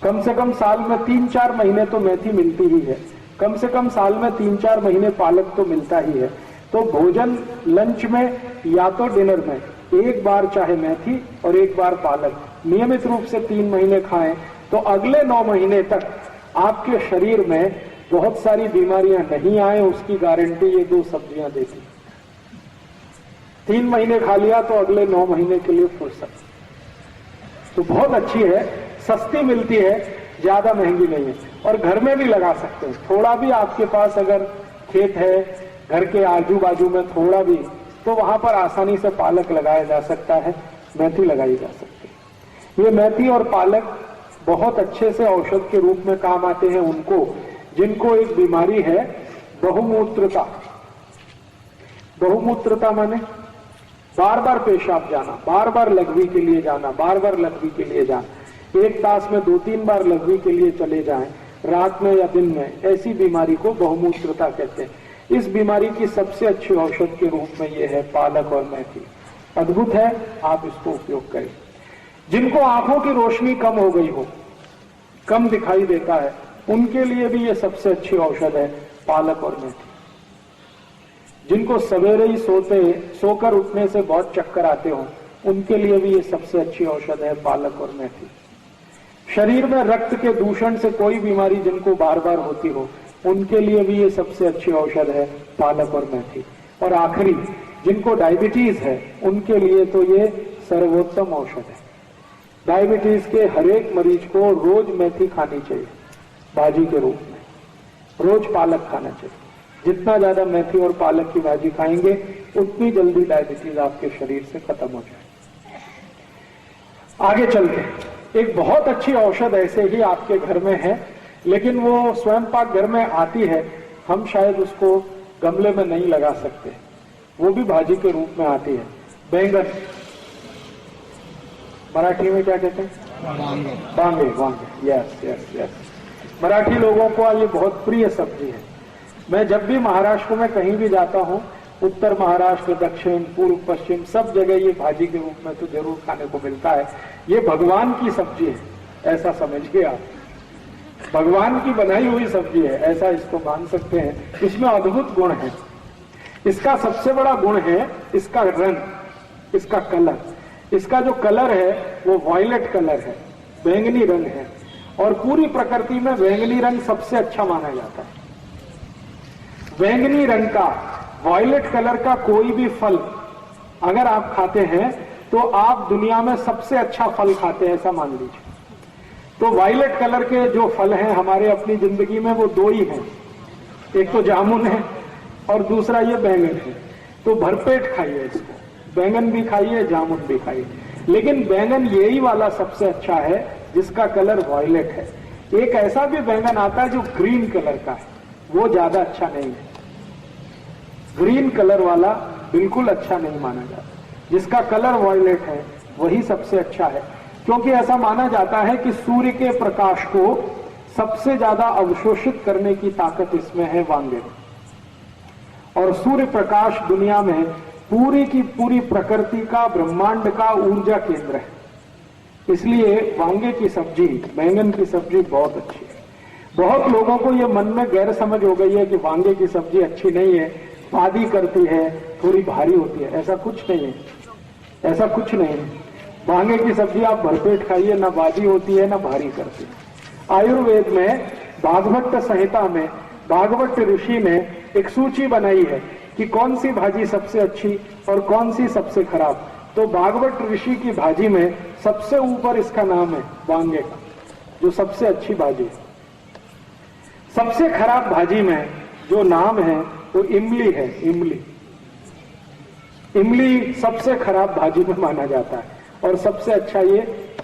कम से कम साल में 3-4 महीने तो मेथी मिलती ही है, कम से कम साल में 3-4 महीने पालक तो मिलता ही है। तो भोजन लंच में या तो डिनर में एक बार चाहे मेथी और एक बार पालक नियमित रूप से 3 महीने खाएं तो अगले 9 महीने तक आपके शरीर में बहुत सारी बीमारियां नहीं आए, उसकी गारंटी ये 2 सब्जियां देती। 3 महीने खा लिया तो अगले 9 महीने के लिए फुर्सत। तो बहुत अच्छी है, सस्ती मिलती है, ज्यादा महंगी नहीं है और घर में भी लगा सकते हैं। थोड़ा भी आपके पास अगर खेत है, घर के आजू बाजू में थोड़ा भी, तो वहां पर आसानी से पालक लगाया जा सकता है, मेथी लगाई जा सकती है। ये मेथी और पालक बहुत अच्छे से औषध के रूप में काम आते हैं उनको जिनको एक बीमारी है बहुमूत्रता। बहुमूत्रता माने बार बार पेशाब जाना, बार बार लघवी के लिए जाना, बार बार लघवी के लिए जाना, एक तास में 2-3 बार लघवी के लिए चले जाएं, रात में या दिन में, ऐसी बीमारी को बहुमूत्रता कहते हैं। इस बीमारी की सबसे अच्छी औषध के रूप में यह है पालक और मेथी। अद्भुत है, आप इसको उपयोग करें। जिनको आंखों की रोशनी कम हो गई हो, कम दिखाई देता है, उनके लिए भी ये सबसे अच्छी औषध है पालक और मेथी। जिनको सवेरे ही सोकर उठने से बहुत चक्कर आते हो, उनके लिए भी ये सबसे अच्छी औषध है पालक और मेथी। शरीर में रक्त के दूषण से कोई बीमारी जिनको बार बार होती हो, उनके लिए भी ये सबसे अच्छी औषध है पालक और मेथी। और आखिरी, जिनको डायबिटीज है, उनके लिए तो ये सर्वोत्तम औषध है। डायबिटीज के हरेक मरीज को रोज मेथी खानी चाहिए भाजी के रूप में, रोज पालक खाना चाहिए। जितना ज्यादा मेथी और पालक की भाजी खाएंगे उतनी जल्दी डायबिटीज आपके शरीर से खत्म हो जाए। आगे चलते, एक बहुत अच्छी औषध ऐसे ही आपके घर में है, लेकिन वो स्वयं पाक घर में आती है, हम शायद उसको गमले में नहीं लगा सकते, वो भी भाजी के रूप में आती है। बैंगन, मराठी में क्या कहते हैं? वांगे। वांगे, यस यस यस। मराठी लोगों को ये बहुत प्रिय सब्जी है। मैं जब भी महाराष्ट्र में कहीं भी जाता हूँ, उत्तर महाराष्ट्र, दक्षिण, पूर्व, पश्चिम, सब जगह ये भाजी के रूप में तो जरूर खाने को मिलता है। ये भगवान की सब्जी है, ऐसा समझिए आप। भगवान की बनाई हुई सब्जी है, ऐसा इसको मान सकते हैं। इसमें अद्भुत गुण है। इसका सबसे बड़ा गुण है इसका रंग, इसका कलर। इसका जो कलर है वो वायलेट कलर है, बैंगनी रंग है, और पूरी प्रकृति में बैंगनी रंग सबसे अच्छा माना जाता है। बैंगनी रंग का, वायलेट कलर का कोई भी फल अगर आप खाते हैं तो आप दुनिया में सबसे अच्छा फल खाते हैं, ऐसा मान लीजिए। तो वायलेट कलर के जो फल हैं हमारे अपनी जिंदगी में वो 2 ही हैं, एक तो जामुन है और दूसरा ये बैंगन है। तो भरपेट खाइए इसको, बैंगन भी खाइए, जामुन भी खाइए, लेकिन बैंगन यही वाला सबसे अच्छा है जिसका कलर वायलेट है। एक ऐसा भी बैंगन आता है जो ग्रीन कलर का है, वो ज्यादा अच्छा नहीं है। ग्रीन कलर वाला बिल्कुल अच्छा नहीं माना जाता, जिसका कलर वायलेट है वही सबसे अच्छा है। क्योंकि ऐसा माना जाता है कि सूर्य के प्रकाश को सबसे ज्यादा अवशोषित करने की ताकत इसमें है वांगे में, और सूर्य प्रकाश दुनिया में पूरी की पूरी प्रकृति का, ब्रह्मांड का ऊर्जा केंद्र है। इसलिए वांगे की सब्जी, बैंगन की सब्जी बहुत अच्छी है। बहुत लोगों को ये मन में गैर समझ हो गई है कि वांगे की सब्जी अच्छी नहीं है, बादी करती है, थोड़ी भारी होती है। ऐसा कुछ नहीं है, ऐसा कुछ नहीं है। वांगे की सब्जी आप भरपेट खाइए, ना बादी होती है ना भारी करती है। आयुर्वेद में भागवत संहिता में भागवत ऋषि ने एक सूची बनाई है कि कौन सी भाजी सबसे अच्छी और कौन सी सबसे खराब। तो भागवत ऋषि की भाजी में सबसे ऊपर इसका नाम है वांगे का, जो सबसे अच्छी भाजी है। सबसे खराब भाजी में जो नाम है वो इमली है। इमली सबसे खराब भाजी में माना जाता है, और सबसे अच्छा ये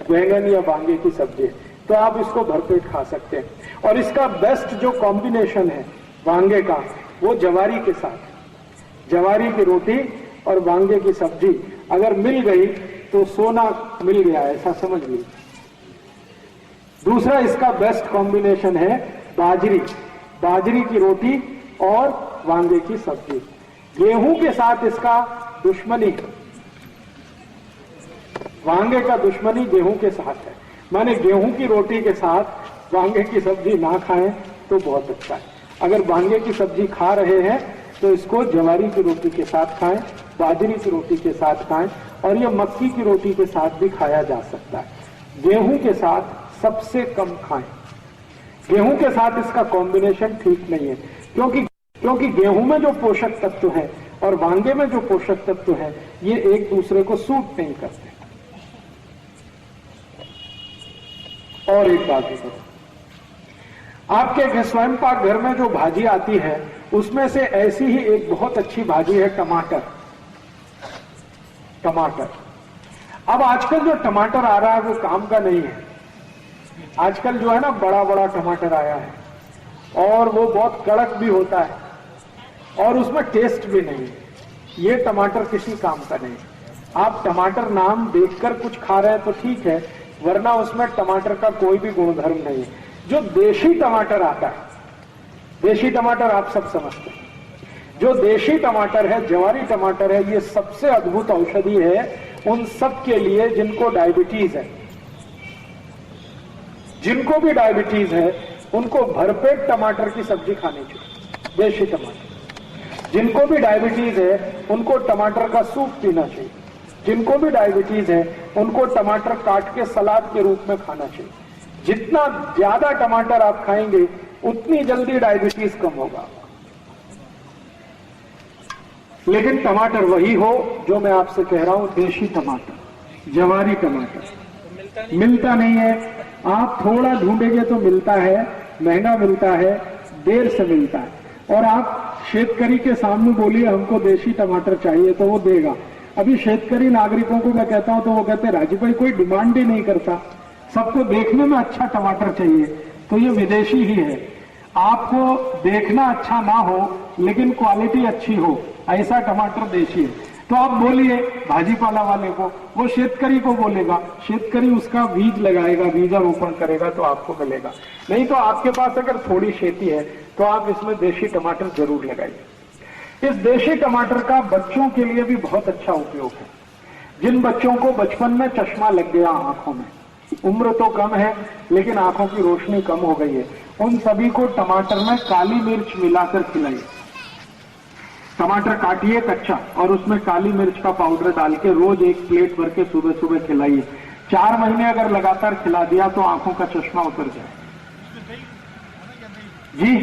बैंगन या वांगे की सब्जी है। तो आप इसको भरपेट खा सकते हैं। और इसका बेस्ट जो कॉम्बिनेशन है वांगे का, वो जवारी के साथ, जवारी की रोटी और वांगे की सब्जी अगर मिल गई तो सोना मिल गया, ऐसा समझ लीजिए। दूसरा इसका बेस्ट कॉम्बिनेशन है बाजरी, बाजरी की रोटी और वांगे की सब्जी। गेहूं के साथ इसका दुश्मनी, वांगे का दुश्मनी गेहूं के साथ है। माने गेहूं की रोटी के साथ वांगे की सब्जी ना खाएं तो बहुत अच्छा है। अगर वांगे की सब्जी खा रहे हैं तो इसको ज्वारी की रोटी के साथ खाएं, बाजरी की रोटी के साथ खाएं, और ये मक्की की रोटी के साथ भी खाया जा सकता है। गेहूं के साथ सबसे कम खाएं। गेहूं के साथ इसका कॉम्बिनेशन ठीक नहीं है, क्योंकि गेहूं में जो पोषक तत्व है और वांगे में जो पोषक तत्व है ये एक दूसरे को सूट नहीं करते। और एक बात करो, आपके स्वयं पाक घर में जो भाजी आती है उसमें से ऐसी ही एक बहुत अच्छी भाजी है टमाटर। अब आजकल जो टमाटर आ रहा है वो काम का नहीं है। आजकल जो है ना बड़ा बड़ा टमाटर आया है और वो बहुत कड़क भी होता है और उसमें टेस्ट भी नहीं है। ये टमाटर किसी काम का नहीं है। आप टमाटर नाम देखकर कुछ खा रहे हैं तो ठीक है, वरना उसमें टमाटर का कोई भी गुणधर्म नहीं है। जो देशी टमाटर आता है, देशी टमाटर आप सब समझते हैं, जो देशी टमाटर है, ज्वारी टमाटर है, ये सबसे अद्भुत औषधि है उन सब के लिए जिनको डायबिटीज है। जिनको भी डायबिटीज है उनको भरपेट टमाटर की सब्जी खानी चाहिए, देशी टमाटर। जिनको भी डायबिटीज है उनको टमाटर का सूप पीना चाहिए। जिनको भी डायबिटीज है उनको टमाटर काट के सलाद के रूप में खाना चाहिए। जितना ज्यादा टमाटर आप खाएंगे उतनी जल्दी डायबिटीज कम होगा। लेकिन टमाटर वही हो जो मैं आपसे कह रहा हूं, देशी टमाटर, ज्वारी टमाटर। मिलता नहीं है। आप थोड़ा ढूंढेंगे तो मिलता है, महंगा मिलता है, देर से मिलता है। और आप शेतकरी के सामने बोलिए हमको देशी टमाटर चाहिए तो वो देगा। अभी शेतकरी नागरिकों को मैं कहता हूं तो वो कहते हैं राजीव भाई कोई डिमांड ही नहीं करता, सबको देखने में अच्छा टमाटर चाहिए, तो ये विदेशी ही है। आपको देखना अच्छा ना हो लेकिन क्वालिटी अच्छी हो, ऐसा टमाटर देशी है। तो आप बोलिए भाजीपाला वाले को, वो शेतकरी को बोलेगा, शेतकरी उसका बीज लगाएगा, बीजारोपण करेगा तो आपको मिलेगा। नहीं तो आपके पास अगर थोड़ी खेती है तो आप इसमें देशी टमाटर जरूर लगाइए। इस देशी टमाटर का बच्चों के लिए भी बहुत अच्छा उपयोग है। जिन बच्चों को बचपन में चश्मा लग गया आंखों में, उम्र तो कम है लेकिन आंखों की रोशनी कम हो गई है, उन सभी को टमाटर में काली मिर्च मिलाकर खिलाइए। टमाटर काटिए कच्चा और उसमें काली मिर्च का पाउडर डाल के रोज एक प्लेट भर के सुबह सुबह खिलाइए। 4 महीने अगर लगातार खिला दिया तो आंखों का चश्मा उतर जाए। जी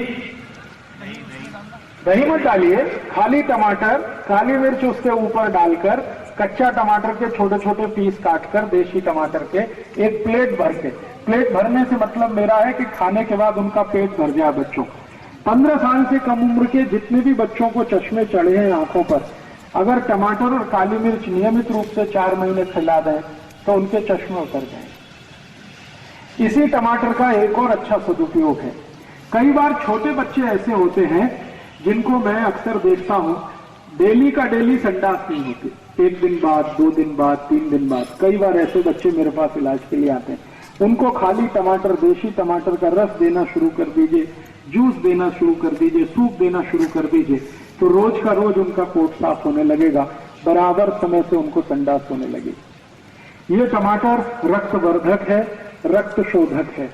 दही मत डालिए, खाली टमाटर, काली मिर्च उसके ऊपर डालकर, कच्चा टमाटर के छोटे छोटे पीस काटकर, देशी टमाटर के एक प्लेट भर के, प्लेट भरने से मतलब मेरा है कि खाने के बाद उनका पेट भर जाए बच्चों। 15 साल से कम उम्र के जितने भी बच्चों को चश्मे चढ़े हैं आंखों पर, अगर टमाटर और काली मिर्च नियमित रूप से 4 महीने खिला दें तो उनके चश्मे उतर जाएंगे। इसी टमाटर का एक और अच्छा सदुपयोग है। कई बार छोटे बच्चे ऐसे होते हैं जिनको मैं अक्सर देखता हूं, डेली का डेली संडास नहीं होती, 1 दिन बाद, 2 दिन बाद, 3 दिन बाद। कई बार ऐसे बच्चे मेरे पास इलाज के लिए आते हैं। उनको खाली टमाटर, देशी टमाटर का रस देना शुरू कर दीजिए, जूस देना शुरू कर दीजिए, सूप देना शुरू कर दीजिए, तो रोज का रोज उनका पोट साफ होने लगेगा, बराबर समय से उनको संडास होने लगेगी। ये टमाटर रक्तवर्धक है, रक्त शोधक है।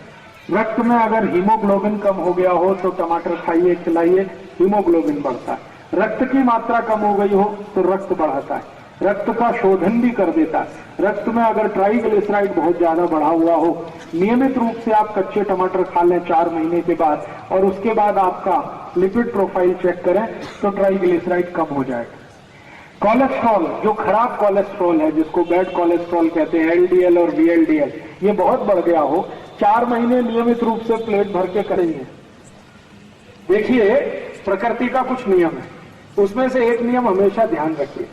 रक्त में अगर हीमोग्लोबिन कम हो गया हो तो टमाटर खाइए, खिलाइए, हीमोग्लोबिन बढ़ता है। रक्त की मात्रा कम हो गई हो तो रक्त बढ़ाता है, रक्त का शोधन भी कर देता है। रक्त में अगर ट्राइग्लिसराइड बहुत ज्यादा बढ़ा हुआ हो, नियमित रूप से आप कच्चे टमाटर खा लें 4 महीने के बाद और उसके बाद आपका लिपिड प्रोफाइल चेक करें तो ट्राइग्लिसराइड कम हो जाएगा। कोलेस्ट्रॉल, जो खराब कोलेस्ट्रॉल है, जिसको बैड कोलेस्ट्रॉल कहते हैं, LDL और VLDL, ये बहुत बढ़ गया हो, 4 महीने नियमित रूप से प्लेट भर के करेंगे। देखिए प्रकृति का कुछ नियम है, उसमें से एक नियम हमेशा ध्यान रखिए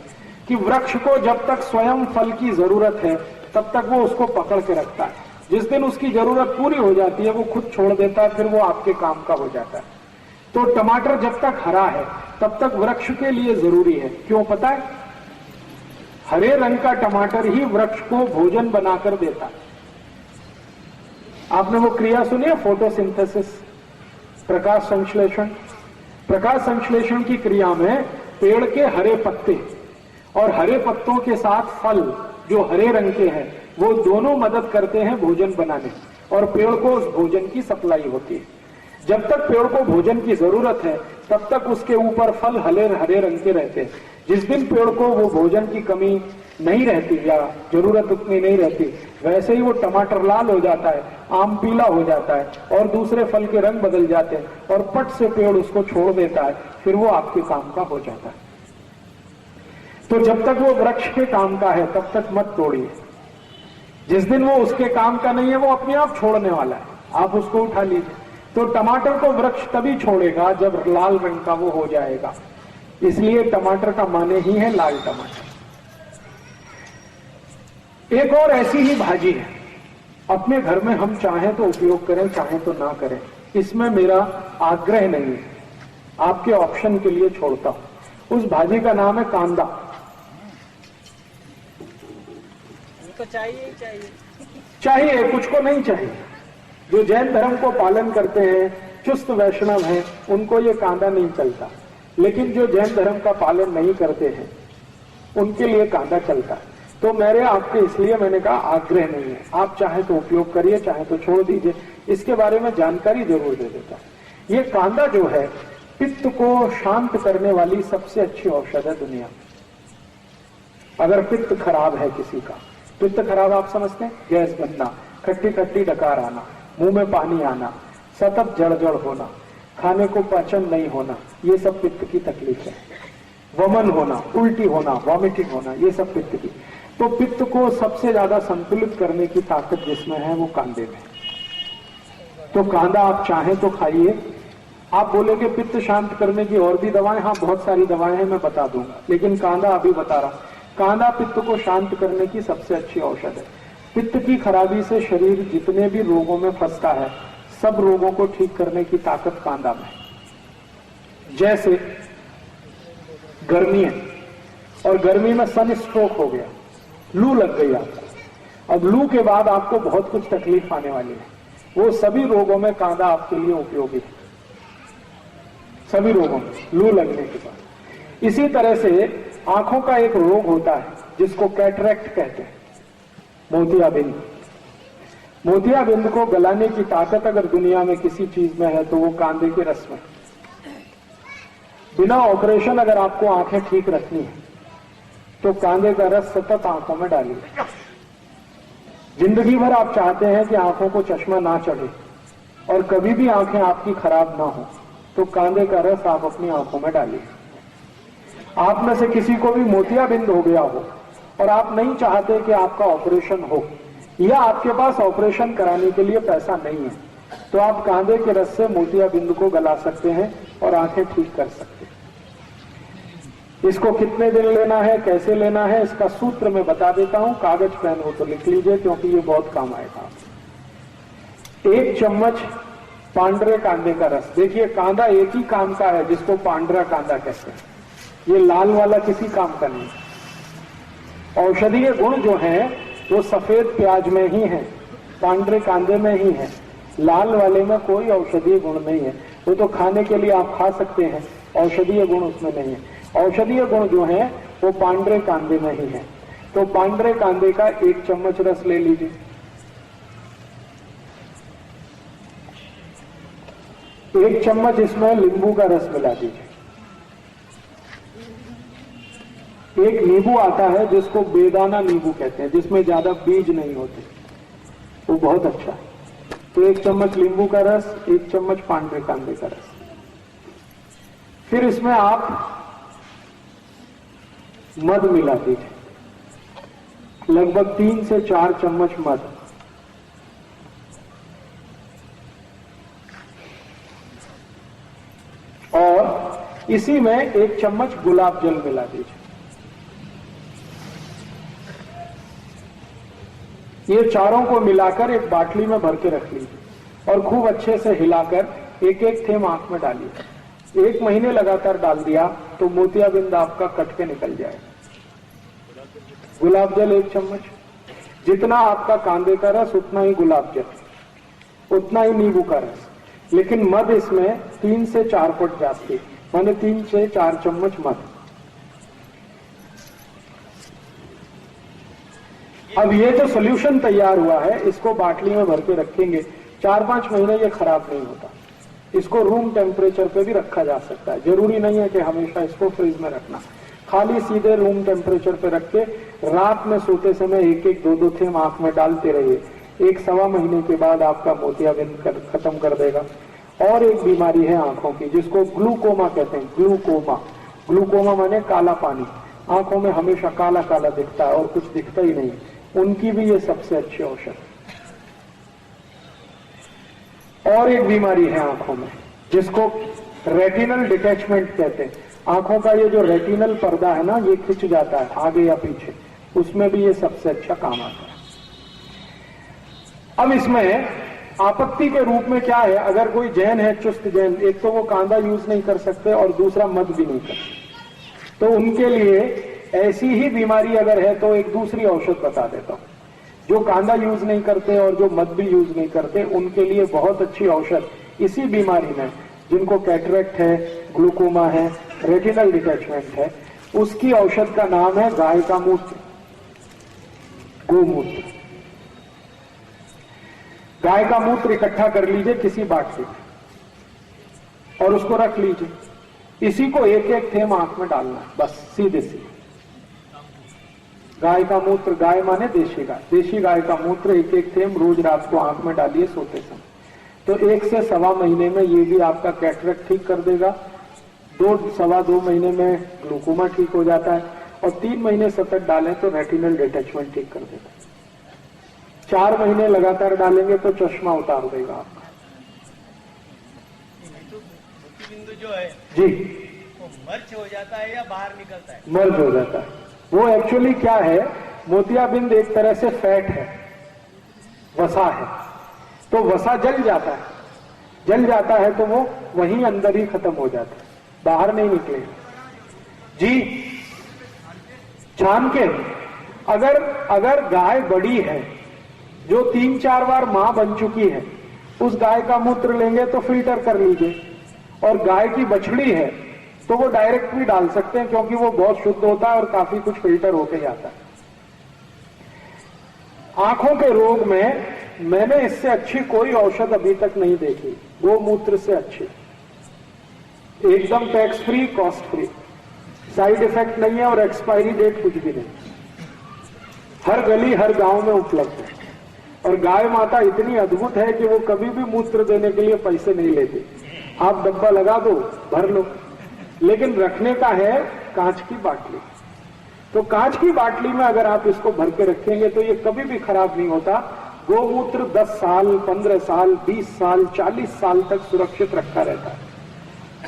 कि वृक्ष को जब तक स्वयं फल की जरूरत है तब तक वो उसको पकड़ के रखता है। जिस दिन उसकी जरूरत पूरी हो जाती है वो खुद छोड़ देता है, फिर वो आपके काम का हो जाता है। तो टमाटर जब तक हरा है तब तक वृक्ष के लिए जरूरी है। क्यों पता है? हरे रंग का टमाटर ही वृक्ष को भोजन बनाकर देता है। आपने वो क्रिया सुनी है, फोटोसिंथेसिस, प्रकाश संश्लेषण। प्रकाश संश्लेषण की क्रिया में पेड़ के हरे पत्ते और हरे पत्तों के साथ फल जो हरे रंग के हैं वो दोनों मदद करते हैं भोजन बनाने, और पेड़ को उस भोजन की सप्लाई होती है। जब तक पेड़ को भोजन की जरूरत है तब तक उसके ऊपर फल हरे रंग के रहते हैं। जिस दिन पेड़ को वो भोजन की कमी नहीं रहती या जरूरत उतनी नहीं रहती, वैसे ही वो टमाटर लाल हो जाता है, आम पीला हो जाता है और दूसरे फल के रंग बदल जाते हैं और पट से पेड़ उसको छोड़ देता है, फिर वो आपके काम का हो जाता है। तो जब तक वो वृक्ष के काम का है तब तक मत तोड़िए। जिस दिन वो उसके काम का नहीं है वो अपने आप छोड़ने वाला है, आप उसको उठा लीजिए। तो टमाटर को वृक्ष तभी छोड़ेगा जब लाल रंग का वो हो जाएगा, इसलिए टमाटर का माने ही है लाल टमाटर। एक और ऐसी ही भाजी है, अपने घर में हम चाहें तो उपयोग करें, चाहें तो ना करें, इसमें मेरा आग्रह नहीं है, आपके ऑप्शन के लिए छोड़ता हूं। उस भाजी का नाम है कांदा। तो चाहिए ही चाहिए। चाहिए, कुछ को नहीं चाहिए। जो जैन धर्म को पालन करते हैं, चुस्त वैष्णव हैं, उनको ये कांदा नहीं चलता, लेकिन जो जैन धर्म का पालन नहीं करते हैं उनके लिए कांदा चलता है। तो मेरे आपके इसलिए मैंने कहा आग्रह नहीं है, आप चाहे तो उपयोग करिए, चाहे तो छोड़ दीजिए। इसके बारे में जानकारी जरूर दे देता हूं। ये कांदा जो है पित्त को शांत करने वाली सबसे अच्छी औषध है दुनिया में। अगर पित्त खराब है किसी का, पित्त खराब आप समझते हैं, गैस बनना, खट्टी खट्टी डकार आना, मुंह में पानी आना, सतत जड़ होना, खाने को पाचन नहीं होना, ये सब पित्त की तकलीफ है। वमन होना, उल्टी होना, वॉमिटिंग होना, ये सब पित्त की। तो पित्त को सबसे ज्यादा संतुलित करने की ताकत जिसमें है वो कांदे में। तो कांदा आप चाहें तो खाइए। आप बोलेंगे पित्त शांत करने की और भी दवाएं, हाँ बहुत सारी दवाएं हैं, मैं बता दूंगा, लेकिन कांदा अभी बता रहा हूं। कांदा पित्त को शांत करने की सबसे अच्छी औषध है। पित्त की खराबी से शरीर जितने भी रोगों में फंसता है, सब रोगों को ठीक करने की ताकत कांदा में है। जैसे गर्मी है और गर्मी में सन स्ट्रोक हो गया, लू लग गई आपको, अब लू के बाद आपको बहुत कुछ तकलीफ आने वाली है, वो सभी रोगों में कांदा आपके लिए उपयोगी है, सभी रोगों में लू लगने के बाद। इसी तरह से आंखों का एक रोग होता है जिसको कैटरेक्ट कहते हैं, मोतियाबिंद। मोतियाबिंद को गलाने की ताकत अगर दुनिया में किसी चीज में है तो वो कांदे के रस में। बिना ऑपरेशन अगर आपको आंखें ठीक रखनी है तो कांदे का रस सतत आंखों में डालिए। जिंदगी भर आप चाहते हैं कि आंखों को चश्मा ना चढ़े और कभी भी आंखें आपकी खराब ना हो, तो कांदे का रस आप अपनी आंखों में डालिए। आप में से किसी को भी मोतियाबिंद हो गया हो और आप नहीं चाहते कि आपका ऑपरेशन हो, या आपके पास ऑपरेशन कराने के लिए पैसा नहीं है, तो आप कांदे के रस से मोतियाबिंद को गला सकते हैं और आंखें ठीक कर सकते हैं। इसको कितने दिन लेना है, कैसे लेना है, इसका सूत्र मैं बता देता हूं। कागज पेन हो तो लिख लीजिए, क्योंकि ये बहुत काम आएगा। 1 चम्मच पांडरे कांदे का रस। देखिए कांदा एक ही काम का है जिसको पांडरा कांदा कहते हैं, ये लाल वाला किसी काम का नहीं। औषधीय गुण जो है वो सफेद प्याज में ही है, पांडरे कांदे में ही है, लाल वाले में कोई औषधीय गुण नहीं है। वो तो खाने के लिए आप खा सकते हैं, औषधीय गुण उसमें नहीं है। औषधीय गुण जो है वो पांडरे कांदे में ही है। तो पांडरे कांदे का 1 चम्मच रस ले लीजिए। एक चम्मच इसमें नींबू का रस मिला दीजिए। एक नींबू आता है जिसको बेदाना नींबू कहते हैं, जिसमें ज्यादा बीज नहीं होते, वो बहुत अच्छा है। तो 1 चम्मच नींबू का रस, 1 चम्मच पांडरे कांदे का रस। फिर इसमें आप मध मिला दीजिए, लगभग 3 से 4 चम्मच मध। और इसी में 1 चम्मच गुलाब जल मिला दीजिए। ये चारों को मिलाकर एक बाटली में भर के रख लीजिए और खूब अच्छे से हिलाकर एक एक थेम आंख में डालिए। 1 महीने लगातार डाल दिया तो मोतियाबिंद आपका कट के निकल जाएगा। गुलाब जल 1 चम्मच, जितना आपका कांदे का रस उतना ही गुलाब जल, उतना ही नींबू का रस, लेकिन मध इसमें 3 से 4 फुट जाती, माने 3 से 4 चम्मच मध। अब ये जो सोल्यूशन तैयार हुआ है इसको बाटली में भर के रखेंगे, 4-5 महीने ये खराब नहीं होता। इसको रूम टेम्परेचर पे भी रखा जा सकता है, जरूरी नहीं है कि हमेशा इसको फ्रिज में रखना। खाली सीधे रूम टेम्परेचर पे रख के रात में सोते समय 1-1, 2-2 थेम आंख में डालते रहिए। 1-1.25 महीने के बाद आपका मोतियाबिंद खत्म कर देगा। और एक बीमारी है आंखों की जिसको ग्लूकोमा कहते हैं। ग्लूकोमा माने काला पानी, आंखों में हमेशा काला काला दिखता है और कुछ दिखता ही नहीं, उनकी भी ये सबसे अच्छी औषध। और एक बीमारी है आंखों में जिसको रेटिनल डिटैचमेंट कहते हैं। आंखों का ये जो रेटिनल पर्दा है ना, ये खिंच जाता है आगे या पीछे, उसमें भी ये सबसे अच्छा काम आता है। अब इसमें आपत्ति के रूप में क्या है, अगर कोई जैन है, चुस्त जैन, एक तो वो कांदा यूज नहीं कर सकते और दूसरा मद भी नहीं कर सकते, तो उनके लिए ऐसी ही बीमारी अगर है तो एक दूसरी औषध बता देता हूं। जो कांदा यूज नहीं करते और जो मद भी यूज नहीं करते, उनके लिए बहुत अच्छी औषध इसी बीमारी में, जिनको कैटरेक्ट है, ग्लूकोमा है, रेटिनल डिटैचमेंट है, उसकी औषध का नाम है गाय का मूत्र, गोमूत्र। गाय का मूत्र इकट्ठा कर लीजिए किसी बाटली में और उसको रख लीजिए। इसी को 1-1 थेम आंख में डालना है, बस सीधे सीधे। गाय का मूत्र, गाय माने देशी गाय, देशी गाय का मूत्र 1-1 थेम रोज रात को आंख में डालिए सोते समय। तो 1 से 1.25 महीने में ये भी आपका कैटरेक्ट ठीक कर देगा। 2-2.25 महीने में ग्लूकोमा ठीक हो जाता है और 3 महीने सतत डालें तो रेटिनल डिटैचमेंट ठीक कर देगा। 4 महीने लगातार डालेंगे तो चश्मा उतार देगा आपका। बिंदु जो है जी, वो मर्च हो जाता है या बाहर निकलता है? मर्ज हो जाता है। वो एक्चुअली क्या है, मोतियाबिंद एक तरह से फैट है, वसा है, तो वसा जल जाता है। जल जाता है तो वो वहीं अंदर ही खत्म हो जाता है, बाहर नहीं निकलेगा। जी, छान के अगर गाय बड़ी है जो 3-4 बार मां बन चुकी है, उस गाय का मूत्र लेंगे तो फिल्टर कर लीजिए। और गाय की बछड़ी है तो वो डायरेक्ट भी डाल सकते हैं, क्योंकि वो बहुत शुद्ध होता है और काफी कुछ फिल्टर होके जाता है। आंखों के रोग में मैंने इससे अच्छी कोई औषध अभी तक नहीं देखी, गोमूत्र से अच्छी, एकदम tax free, cost free, side effect नहीं है और एक्सपायरी डेट कुछ भी नहीं। हर गली हर गांव में उपलब्ध है। और गाय माता इतनी अद्भुत है कि वो कभी भी मूत्र देने के लिए पैसे नहीं लेती। आप डब्बा लगा दो, भर लो, लेकिन रखने का है कांच की बाटली। तो कांच की बाटली में अगर आप इसको भर के रखेंगे तो ये कभी भी खराब नहीं होता। गोमूत्र 10 साल, 15 साल, 20 साल, 40 साल तक सुरक्षित रखा रहता है,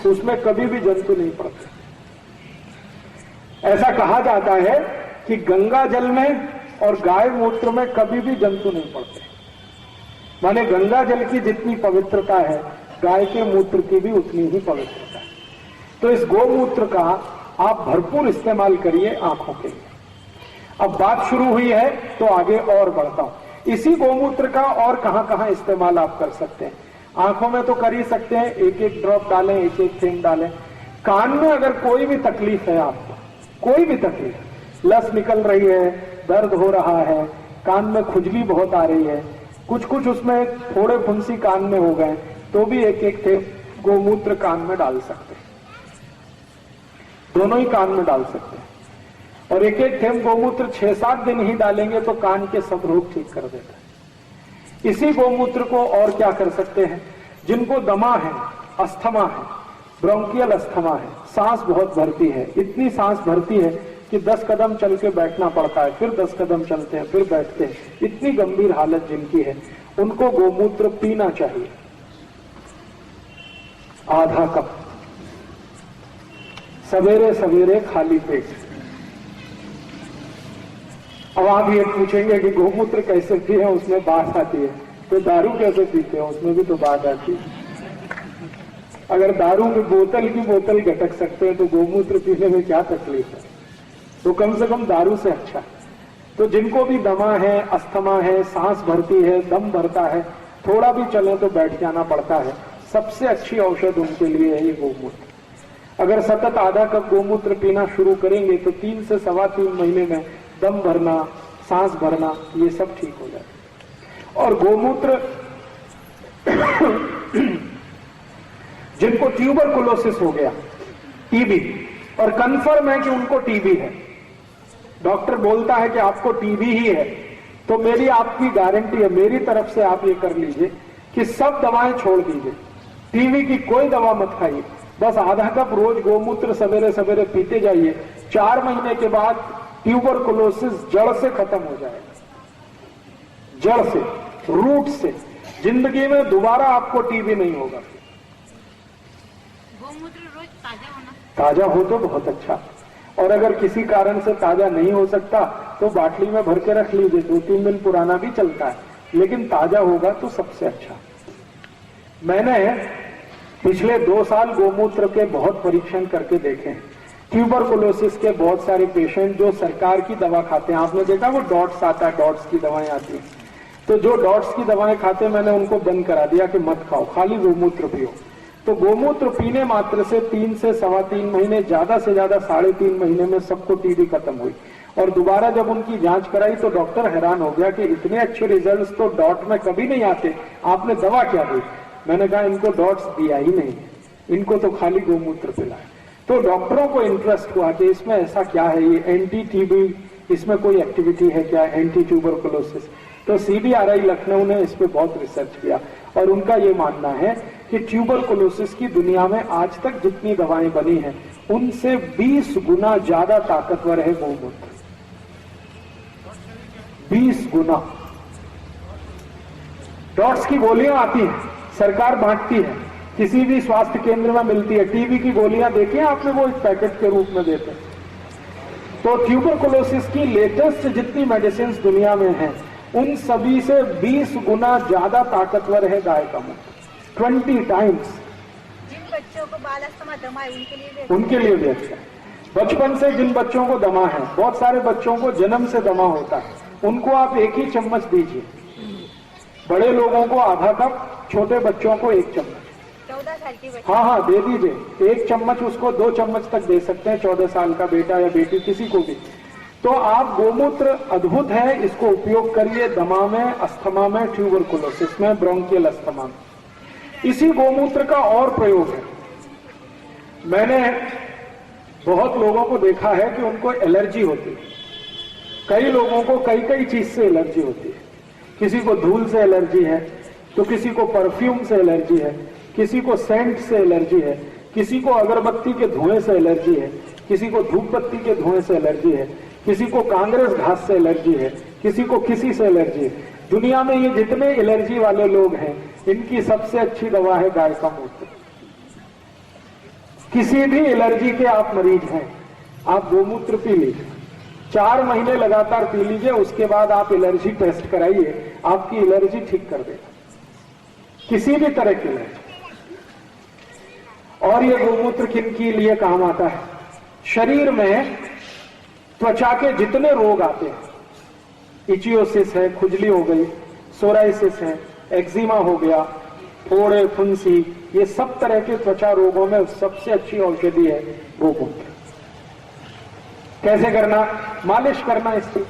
तो उसमें कभी भी जंतु नहीं पड़ते। ऐसा कहा जाता है कि गंगा जल में और गाय मूत्र में कभी भी जंतु नहीं पड़ते। माने गंगा जल की जितनी पवित्रता है, गाय के मूत्र की भी उतनी ही पवित्रता है। तो इस गोमूत्र का आप भरपूर इस्तेमाल करिए आंखों के लिए। अब बात शुरू हुई है तो आगे और बढ़ता हूं। इसी गोमूत्र का और कहां कहां इस्तेमाल आप कर सकते हैं? आंखों में तो कर ही सकते हैं, 1-1 ड्रॉप डालें, 1-1 थेम डालें। कान में अगर कोई भी तकलीफ है आपको, कोई भी तकलीफ, लस निकल रही है, दर्द हो रहा है, कान में खुजली बहुत आ रही है, कुछ उसमें थोड़े फुंसी कान में हो गए, तो भी 1-1 थेम गोमूत्र कान में डाल सकते हैं। दोनों ही कान में डाल सकते हैं। और 1-1 थेम गोमूत्र 6-7 दिन ही डालेंगे तो कान के सब रोग ठीक कर देता है। इसी गोमूत्र को और क्या कर सकते हैं? जिनको दमा है, अस्थमा है, ब्रोंकियल अस्थमा है, सांस बहुत भरती है, इतनी सांस भरती है कि 10 कदम चल के बैठना पड़ता है, फिर 10 कदम चलते हैं, फिर बैठते हैं, इतनी गंभीर हालत जिनकी है, उनको गोमूत्र पीना चाहिए, आधा कप, सवेरे सवेरे खाली पेट। अब आप ये पूछेंगे कि गोमूत्र कैसे पिए, उसमें बात आती है, तो दारू कैसे पीते हैं, उसमें भी तो बात आती है। अगर दारू की बोतल गटक सकते हैं तो गोमूत्र पीने में क्या तकलीफ है? तो कम से कम दारू से अच्छा। तो जिनको भी दमा है, अस्थमा है, सांस भरती है, दम भरता है, थोड़ा भी चले तो बैठ जाना पड़ता है, सबसे अच्छी औषध उनके लिए है ये गोमूत्र। अगर सतत आधा कप गोमूत्र पीना शुरू करेंगे तो 3 से 3.25 महीने में दम भरना, सांस भरना, ये सब ठीक हो जाता है। और गोमूत्र जिनको ट्यूबरकुलोसिस हो गया, टीबी, और कंफर्म है कि उनको टीबी है, डॉक्टर बोलता है कि आपको टीबी ही है, तो मेरी आपकी गारंटी है, मेरी तरफ से आप ये कर लीजिए कि सब दवाएं छोड़ दीजिए, टीबी की कोई दवा मत खाइए, बस आधा कप रोज गोमूत्र सवेरे सवेरे पीते जाइए। 4 महीने के बाद ट्यूबरकुलोसिस जड़ से खत्म हो जाएगा, जड़ से, रूट से। जिंदगी में दोबारा आपको टीबी नहीं होगा। गोमूत्र रोज ताजा होना, ताजा हो तो बहुत अच्छा, और अगर किसी कारण से ताजा नहीं हो सकता तो बाटली में भर के रख लीजिए, 2-3 दिन पुराना भी चलता है, लेकिन ताजा होगा तो सबसे अच्छा। मैंने पिछले 2 साल गोमूत्र के बहुत परीक्षण करके देखे हैं। ट्यूबरकुलोसिस के बहुत सारे पेशेंट जो सरकार की दवा खाते हैं, आपने देखा वो डॉट्स आता है, डॉट्स की दवाएं आती हैं, तो जो डॉट्स की दवाएं खाते हैं मैंने उनको बंद करा दिया कि मत खाओ, खाली गोमूत्र पियो। तो गोमूत्र पीने मात्र से 3 से 3.25 महीने, ज्यादा से ज्यादा 3.5 महीने में सबको टीबी खत्म हुई। और दोबारा जब उनकी जांच कराई तो डॉक्टर हैरान हो गया कि इतने अच्छे रिजल्ट्स तो डॉट में कभी नहीं आते, आपने दवा क्या दी? मैंने कहा इनको डॉट्स दिया ही नहीं, इनको तो खाली गोमूत्र पिलाया। तो डॉक्टरों को इंटरेस्ट हुआ कि इसमें ऐसा क्या है, ये एंटी टीबी, इसमें कोई एक्टिविटी है क्या, एंटी ट्यूबरकुलोसिस। तो CBRI लखनऊ ने इस पे बहुत रिसर्च किया और उनका ये मानना है कि ट्यूबरकुलोसिस की दुनिया में आज तक जितनी दवाएं बनी हैं उनसे 20 गुना ज्यादा ताकतवर है गोमूत्र, 20 गुना। डॉट्स की गोलियां आती हैं, सरकार बांटती है, किसी भी स्वास्थ्य केंद्र में मिलती है। टीबी की गोलियां देखी हैं आपने, वो एक पैकेट के रूप में देते हैं। तो ट्यूबरकुलोसिस की लेटेस्ट जितनी मेडिसिन दुनिया में हैं उन सभी से 20 गुना ज्यादा ताकतवर है गाय का मूत्र, 20 टाइम्स। जिन बच्चों को बाल अस्थमा दमा है उनके लिए भी अच्छा है। बचपन से जिन बच्चों को दमा है, बहुत सारे बच्चों को जन्म से दमा होता है, उनको आप 1 ही चम्मच दीजिए। बड़े लोगों को आधा कप, छोटे बच्चों को 1 चम्मच। 14 साल की बच्ची, हाँ दे दीजिए, 1 चम्मच उसको 2 चम्मच तक दे सकते हैं, 14 साल का बेटा या बेटी किसी को भी। तो आप गोमूत्र अद्भुत है, इसको उपयोग करिए दमा में, अस्थमा में, ट्यूबरकुलोसिस में, ब्रोंकियल अस्थमा में। इसी गोमूत्र का और प्रयोग है। मैंने बहुत लोगों को देखा है कि उनको एलर्जी होती है, कई लोगों को कई चीज से एलर्जी होती है। किसी को धूल से एलर्जी है, तो किसी को परफ्यूम से एलर्जी है, किसी को सेंट से एलर्जी है, किसी को अगरबत्ती के धुएं से एलर्जी है, किसी को धूप बत्ती के धुएं से एलर्जी है, किसी को कांग्रेस घास से एलर्जी है, किसी को किसी से एलर्जी है। दुनिया में ये जितने एलर्जी वाले लोग हैं इनकी सबसे अच्छी दवा है गाय का मूत्र। किसी भी एलर्जी के आप मरीज हैं, आप गोमूत्र पी लीजिए, 4 महीने लगातार पी लीजिए, उसके बाद आप एलर्जी टेस्ट कराइए, आपकी एलर्जी ठीक कर देगा, किसी भी तरह की एलर्जी। और ये गोमूत्र किन के लिए काम आता है? शरीर में त्वचा के जितने रोग आते हैं, इचियोसिस है, खुजली हो गई, सोराइसिस है, एक्जिमा हो गया, फोड़े, फुंसी, ये सब तरह के त्वचा रोगों में सबसे अच्छी औषधि है गोमूत्र। कैसे करना? मालिश करना इसकी,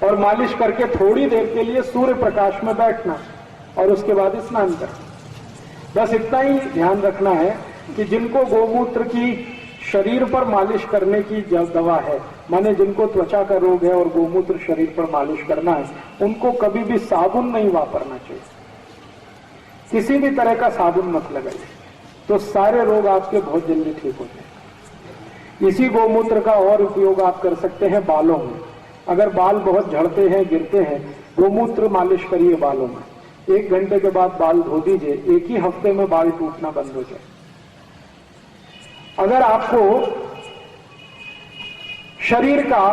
और मालिश करके थोड़ी देर के लिए सूर्य प्रकाश में बैठना और उसके बाद स्नान करना। बस इतना ही ध्यान रखना है कि जिनको गोमूत्र की शरीर पर मालिश करने की दवा है, माने जिनको त्वचा का रोग है और गोमूत्र शरीर पर मालिश करना है, उनको कभी भी साबुन नहीं वापरना चाहिए, किसी भी तरह का साबुन मत लगाइए, तो सारे रोग आपके बहुत जल्दी ठीक होते हैं। इसी गोमूत्र का और उपयोग आप कर सकते हैं बालों में। अगर बाल बहुत झड़ते हैं, गिरते हैं, गोमूत्र मालिश करिए बालों में, 1 घंटे के बाद बाल धो दीजिए, 1 ही हफ्ते में बाल टूटना बंद हो जाए। अगर आपको शरीर का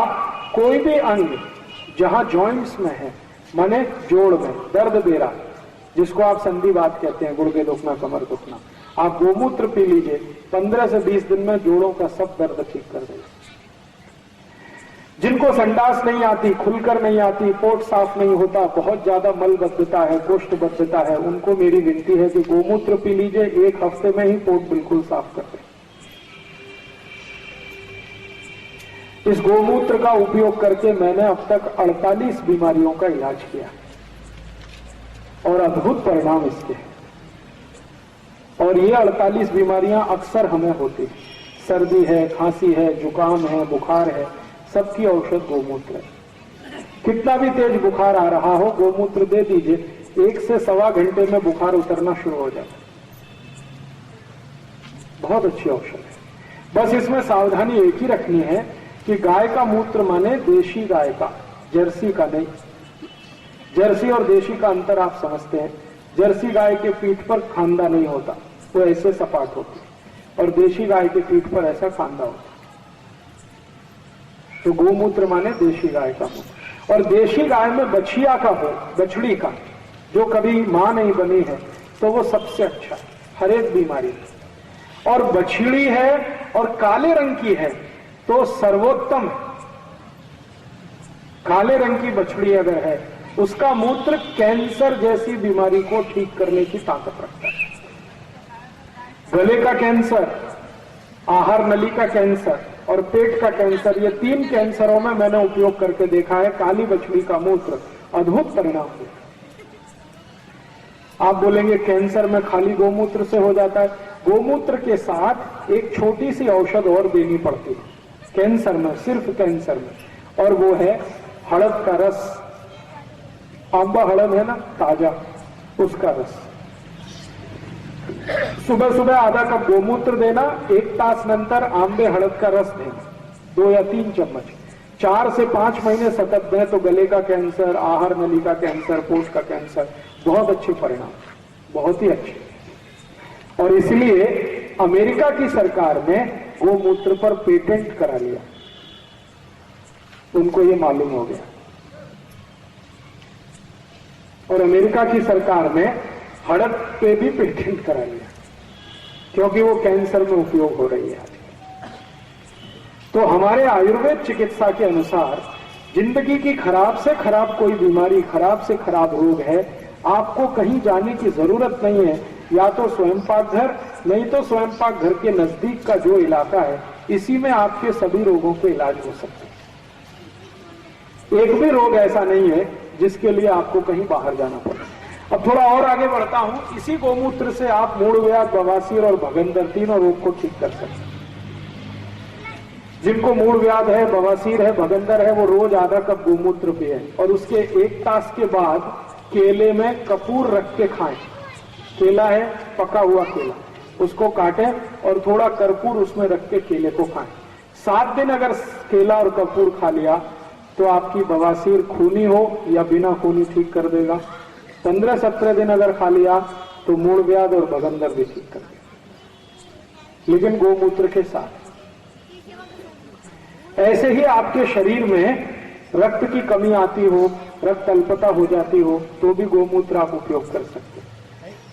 कोई भी अंग जहां जॉइंट्स में है, माने जोड़ में दर्द दे रहा है, जिसको आप संधिवात कहते हैं, गुर्दे दुखना, कमर दुखना, आप गोमूत्र पी लीजिए, 15 से 20 दिन में जोड़ों का सब दर्द ठीक कर देगा। जिनको संडास नहीं आती, खुलकर नहीं आती, पोट साफ नहीं होता, बहुत ज्यादा मलबद्धता है, कोष्ठबद्धता है, उनको मेरी विनती है कि गोमूत्र पी लीजिए, 1 हफ्ते में ही पोट बिल्कुल साफ कर दे। इस गोमूत्र का उपयोग करके मैंने अब तक 48 बीमारियों का इलाज किया और अद्भुत परिणाम इसके हैं। और ये 48 बीमारियां अक्सर हमें होती है। सर्दी है, खांसी है, जुकाम है, बुखार है, सबकी औषध गोमूत्र है। कितना भी तेज बुखार आ रहा हो, गोमूत्र दे दीजिए, 1 से सवा घंटे में बुखार उतरना शुरू हो जाता है। बहुत अच्छी औषध है। बस इसमें सावधानी एक ही रखनी है कि गाय का मूत्र माने देशी गाय का, जर्सी का नहीं। जर्सी और देशी का अंतर आप समझते हैं। जर्सी गाय के पीठ पर खांदा नहीं होता, वो ऐसे सपाट होती है, और देशी गाय के पीठ पर ऐसा खांदा होता है। तो गोमूत्र माने देशी गाय का मूत्र। और देशी गाय में बछिया का हो, बछड़ी का, जो कभी मां नहीं बनी है, तो वो सबसे अच्छा है हर एक बीमारी में। और बछड़ी है और काले रंग की है तो सर्वोत्तम है। काले रंग की बछड़ी अगर है, उसका मूत्र कैंसर जैसी बीमारी को ठीक करने की ताकत रखता है। गले का कैंसर, आहार नली का कैंसर और पेट का कैंसर, ये 3 कैंसरों में मैंने उपयोग करके देखा है काली बछड़ी का मूत्र, अद्भुत परिणाम है। आप बोलेंगे कैंसर में खाली गोमूत्र से हो जाता है। गोमूत्र के साथ एक छोटी सी औषध और देनी पड़ती है कैंसर में, सिर्फ कैंसर में, और वो है हड़द का रस। आंबा हड़द है ना, ताजा, उसका रस। सुबह सुबह आधा कप गोमूत्र देना, 1 तास नंतर आंबे हड़द का रस देना, 2 या 3 चम्मच, 4 से 5 महीने सतत दें तो गले का कैंसर, आहार नली का कैंसर, पोट का कैंसर, बहुत अच्छे परिणाम, बहुत ही अच्छे। और इसलिए अमेरिका की सरकार ने गोमूत्र पर पेटेंट करा लिया, उनको ये मालूम हो गया। और अमेरिका की सरकार ने हड़द पे भी पेटेंट करा लिया, क्योंकि वो कैंसर में उपयोग हो रही है आज। तो हमारे आयुर्वेद चिकित्सा के अनुसार जिंदगी की खराब से खराब कोई बीमारी, खराब से खराब रोग है, आपको कहीं जाने की जरूरत नहीं है। या तो स्वयं पाक घर, नहीं तो स्वयं पाक घर के नजदीक का जो इलाका है, इसी में आपके सभी रोगों के इलाज हो सकते हैं। एक भी रोग ऐसा नहीं है जिसके लिए आपको कहीं बाहर जाना पड़े। अब थोड़ा और आगे बढ़ता हूं। इसी गोमूत्र से आप मूढ़व्याध, बवासीर और भगंदर तीनों रोग को ठीक कर सकते हैं। जिनको मूढ़व्याध है, बवासीर है, भगंदर है, वो रोज आधा कप गोमूत्र पिए और उसके 1 तास के बाद केले में कपूर रख के खाएं। केला है, पका हुआ केला, उसको काटें और थोड़ा कर्पूर उसमें रख के केले को खाएं। 7 दिन अगर केला और कपूर खा लिया तो आपकी बवासीर खूनी हो या बिना खूनी ठीक कर देगा। 15-17 दिन अगर खा लिया तो मूढ़व्याध और भगंदर भी ठीक कर देगा, लेकिन गोमूत्र के साथ। ऐसे ही आपके शरीर में रक्त की कमी आती हो, रक्त अल्पता हो जाती हो, तो भी गोमूत्र आप उपयोग कर सकते हैं।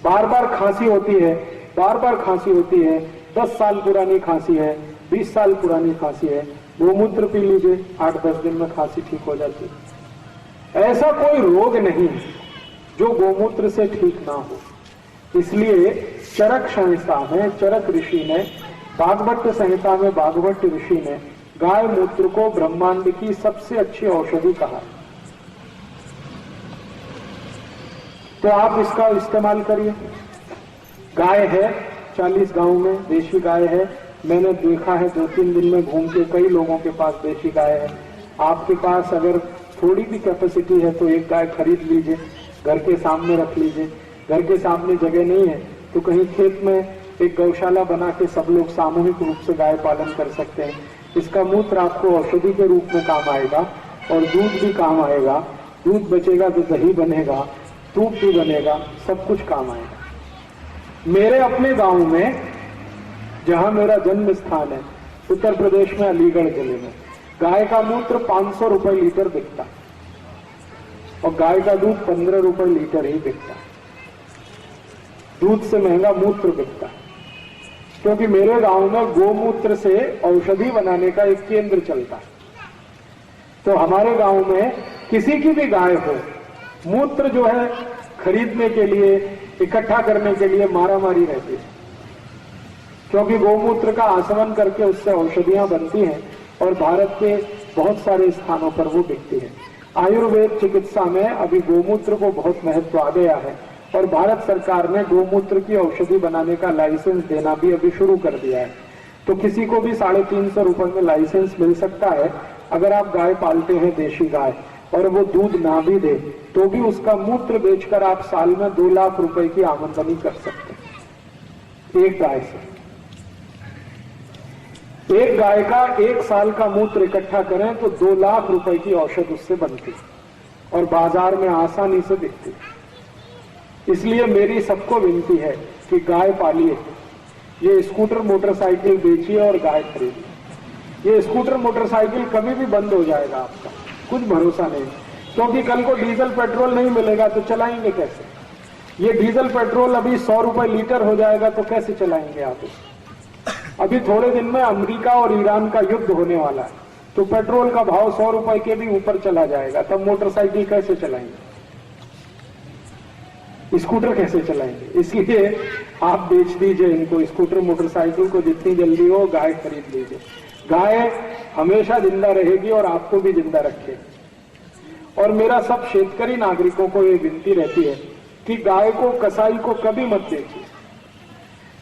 बार बार खांसी होती है, बार बार खांसी होती है, 10 साल पुरानी खांसी है, 20 साल पुरानी खांसी है, गोमूत्र पी लीजिए, 8-10 दिन में खांसी ठीक हो जाती है। ऐसा कोई रोग नहीं जो गोमूत्र से ठीक ना हो। इसलिए चरक संहिता में चरक ऋषि ने, भागवत संहिता में भागवत ऋषि ने गाय मूत्र को ब्रह्मांड की सबसे अच्छी औषधि कहा। तो आप इसका इस्तेमाल करिए। गाय है 40 गांव में, देशी गाय है। मैंने देखा है 2-3 दिन में घूम के कई लोगों के पास देशी गाय है। आपके पास अगर थोड़ी भी कैपेसिटी है तो एक गाय खरीद लीजिए, घर के सामने रख लीजिए। घर के सामने जगह नहीं है तो कहीं खेत में एक गौशाला बना के सब लोग सामूहिक रूप से गाय पालन कर सकते हैं। इसका मूत्र आपको औषधि के रूप में काम आएगा और दूध भी काम आएगा। दूध बचेगा तो दही बनेगा, दूध भी बनेगा, सब कुछ काम आएगा। मेरे अपने गांव में, जहां मेरा जन्म स्थान है, उत्तर प्रदेश में अलीगढ़ जिले में, गाय का मूत्र 500 रुपए लीटर बिकता और गाय का दूध 15 रुपए लीटर ही बिकता। दूध से महंगा मूत्र बिकता, क्योंकि मेरे गांव में गोमूत्र से औषधि बनाने का एक केंद्र चलता है। तो हमारे गांव में किसी की भी गाय हो, मूत्र जो है खरीदने के लिए, इकट्ठा करने के लिए मारामारी रहती है, क्योंकि गोमूत्र का आसवन करके उससे औषधियां बनती हैं। और भारत के बहुत सारे स्थानों पर वो बिकती है। आयुर्वेद चिकित्सा में अभी गोमूत्र को बहुत महत्व आ गया है और भारत सरकार ने गोमूत्र की औषधि बनाने का लाइसेंस देना भी अभी शुरू कर दिया है। तो किसी को भी 350 रुपए में लाइसेंस मिल सकता है। अगर आप गाय पालते हैं, देशी गाय, और वो दूध ना भी दे तो भी उसका मूत्र बेचकर आप साल में 2 लाख रुपए की आमदनी कर सकते हैं एक गाय से। एक गाय का 1 साल का मूत्र इकट्ठा करें तो 2 लाख रुपए की औषध उससे बनती और बाजार में आसानी से बिकती। इसलिए मेरी सबको विनती है कि गाय पालिए, ये स्कूटर मोटरसाइकिल बेचिए और गाय खरीदिए। ये स्कूटर मोटरसाइकिल कभी भी बंद हो जाएगा, आपका कुछ भरोसा नहीं, क्योंकि कल को डीजल पेट्रोल नहीं मिलेगा तो चलाएंगे कैसे। ये डीजल पेट्रोल अभी 100 रुपए लीटर हो जाएगा तो कैसे चलाएंगे आप इसे। अभी थोड़े दिन में अमेरिका और ईरान का युद्ध होने वाला है, तो पेट्रोल का भाव 100 रुपए के भी ऊपर चला जाएगा, तब मोटरसाइकिल कैसे चलाएंगे, स्कूटर कैसे चलाएंगे। इसलिए आप बेच दीजिए इनको, स्कूटर मोटरसाइकिल को, जितनी जल्दी हो गाय खरीद लीजिए। गाय हमेशा जिंदा रहेगी और आपको भी जिंदा रखेगी। और मेरा सब शेतकरी नागरिकों को ये विनती रहती है कि गाय को, कसाई को कभी मत बेचिए,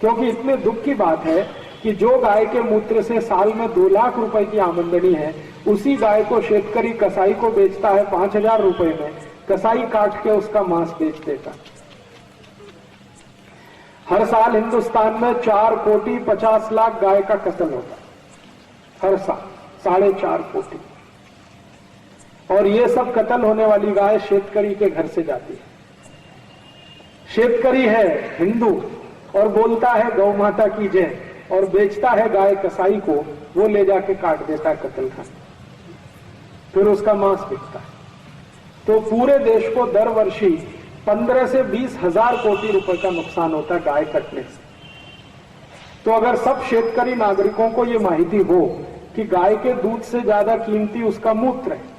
क्योंकि इतने दुख की बात है कि जो गाय के मूत्र से साल में 2 लाख रुपए की आमदनी है, उसी गाय को शेतकरी कसाई को बेचता है 5,000 रुपए में। कसाई काट के उसका मांस बेच देता। हर साल हिंदुस्तान में 4 कोटी 50 लाख गाय का कत्ल होता है, हर साल 4.5 कोटी। और ये सब कत्ल होने वाली गाय शेतकरी के घर से जाती है। शेतकरी है हिंदू और बोलता है गौ माता की जय, और बेचता है गाय कसाई को, वो ले जाके काट देता है कत्ल खाने, फिर उसका मांस बिकता है। तो पूरे देश को दर वर्षी 15 से 20 हजार कोटि रुपए का नुकसान होता है गाय कटने से। तो अगर सब शेतकरी नागरिकों को ये माहिती हो कि गाय के दूध से ज्यादा कीमती उसका मूत्र है।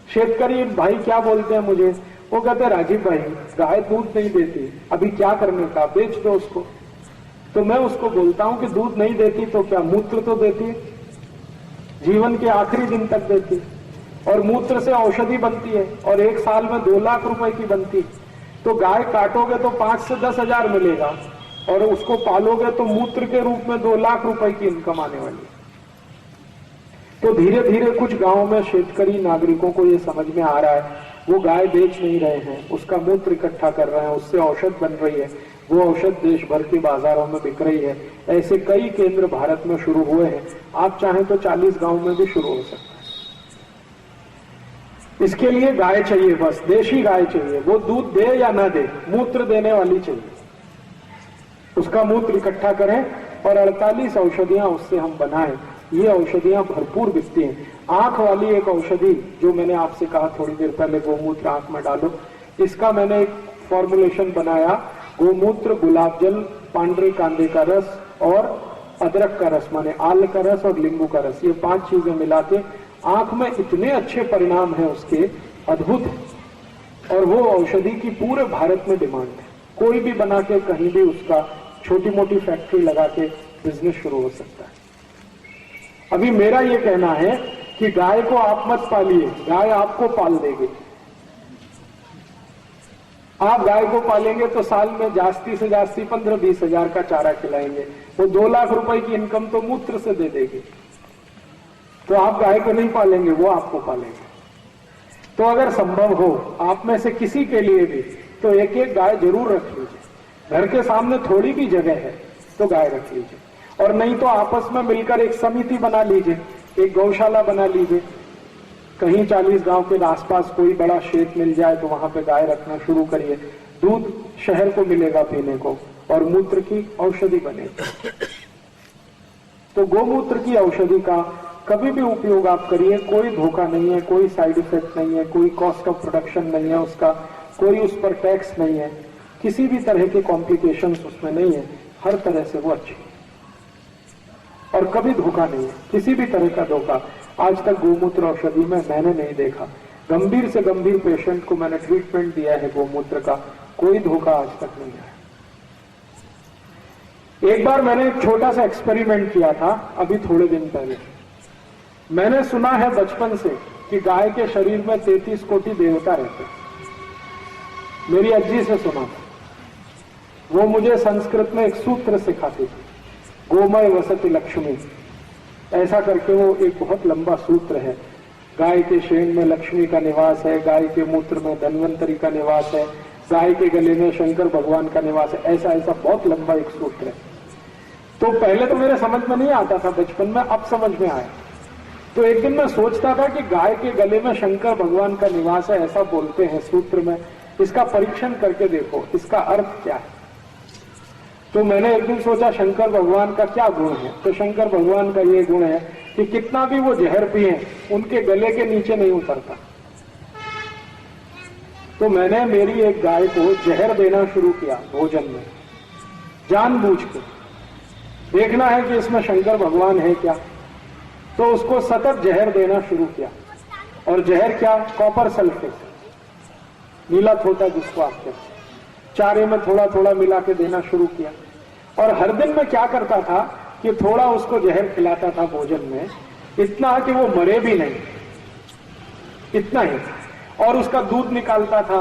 शेतकरी भाई क्या बोलते हैं मुझे, वो कहते हैं राजीव भाई गाय दूध नहीं देती, अभी क्या करने का, बेच दो उसको। तो मैं उसको बोलता हूं कि दूध नहीं देती तो क्या, मूत्र तो देती है, जीवन के आखिरी दिन तक देती है, और मूत्र से औषधि बनती है, और 1 साल में 2 लाख रुपए की बनती है। तो गाय काटोगे तो 5 से 10 हजार मिलेगा, और उसको पालोगे तो मूत्र के रूप में 2 लाख रुपए की इनकम आने वाली है। तो धीरे धीरे कुछ गांवों में शेतकरी नागरिकों को ये समझ में आ रहा है, वो गाय बेच नहीं रहे हैं, उसका मूत्र इकट्ठा कर रहे हैं, उससे औषध बन रही है, वो औषध देश भर के बाजारों में बिक रही है। ऐसे कई केंद्र भारत में शुरू हुए हैं, आप चाहें तो 40 गांव में भी शुरू हो सकता है। इसके लिए गाय चाहिए, बस देशी गाय चाहिए, वो दूध दे या ना दे, मूत्र देने वाली चाहिए। उसका मूत्र इकट्ठा करें और 48 औषधियां उससे हम बनाएं। ये औषधियां भरपूर बिकती हैं। आंख वाली एक औषधि जो मैंने आपसे कहा थोड़ी देर पहले, गोमूत्र आंख में डालो, इसका मैंने एक फॉर्मुलेशन बनाया। गोमूत्र, गुलाब जल, पांडरे कांदे का रस और अदरक का रस, माने आल का रस और नींबू का रस, ये 5 चीजें मिला के आंख में इतने अच्छे परिणाम है उसके, अद्भुत है। और वो औषधि की पूरे भारत में डिमांड है। कोई भी बना के कहीं भी उसका छोटी मोटी फैक्ट्री लगा के बिजनेस शुरू हो सकता है। अभी मेरा ये कहना है कि गाय को आप मत पालिए, गाय आपको पाल देगी। आप गाय को पालेंगे तो साल में जास्ती से जास्ती 15-20 हजार का चारा खिलाएंगे, वो 2 लाख रुपए की इनकम तो मूत्र से दे देगी। तो आप गाय को नहीं पालेंगे, वो आपको पालेंगे। तो अगर संभव हो आप में से किसी के लिए भी, तो एक एक गाय जरूर रख लीजिए। घर के सामने थोड़ी भी जगह है तो गाय रख लीजिए, और नहीं तो आपस में मिलकर एक समिति बना लीजिए, एक गौशाला बना लीजिए। कहीं 40 गांव के आसपास कोई बड़ा क्षेत्र मिल जाए तो वहां पे गाय रखना शुरू करिए। दूध शहर को मिलेगा पीने को, और मूत्र की औषधि बनेगी। तो गोमूत्र की औषधि का कभी भी उपयोग आप करिए, कोई धोखा नहीं है, कोई साइड इफेक्ट नहीं है, कोई कॉस्ट ऑफ प्रोडक्शन नहीं है उसका, कोई उस पर टैक्स नहीं है, किसी भी तरह के कॉम्प्लिकेशंस उसमें नहीं है, हर तरह से वो अच्छी है। और कभी धोखा नहीं है, किसी भी तरह का धोखा आज तक गोमूत्र औषधि में मैंने नहीं देखा। गंभीर से गंभीर पेशेंट को मैंने ट्रीटमेंट दिया है गोमूत्र का, कोई धोखा आज तक नहीं आया। एक बार मैंने एक छोटा सा एक्सपेरिमेंट किया था, अभी थोड़े दिन पहले। मैंने सुना है बचपन से कि गाय के शरीर में 33 कोटि देवता रहते हैं। मेरी अज्जी से सुना था, वो मुझे संस्कृत में एक सूत्र सिखाती थी, गोमय वसति लक्ष्मी, ऐसा करके वो एक बहुत लंबा सूत्र है। गाय के शेण में लक्ष्मी का निवास है, गाय के मूत्र में धन्वंतरी का निवास है, गाय के गले में शंकर भगवान का निवास है, ऐसा ऐसा बहुत लंबा एक सूत्र है। तो पहले तो मेरे समझ में नहीं आता था बचपन में, अब समझ में आया। तो एक दिन मैं सोचता था कि गाय के गले में शंकर भगवान का निवास है, ऐसा बोलते हैं सूत्र में, इसका परीक्षण करके देखो इसका अर्थ क्या है। तो मैंने एक दिन सोचा शंकर भगवान का क्या गुण है, तो शंकर भगवान का ये गुण है कि कितना भी वो जहर पिए उनके गले के नीचे नहीं उतरता। तो मैंने मेरी एक गाय को जहर देना शुरू किया भोजन में, जानबूझ के, देखना है कि इसमें शंकर भगवान है क्या। तो उसको सतत जहर देना शुरू किया, और जहर क्या, कॉपर सल्फेट, नीला थोटा जिसको आप कहते हैं, चारे में थोड़ा थोड़ा मिला के देना शुरू किया। और हर दिन मैं क्या करता था कि थोड़ा उसको जहर खिलाता था भोजन में, इतना कि वो मरे भी नहीं, इतना ही। और उसका दूध निकालता था,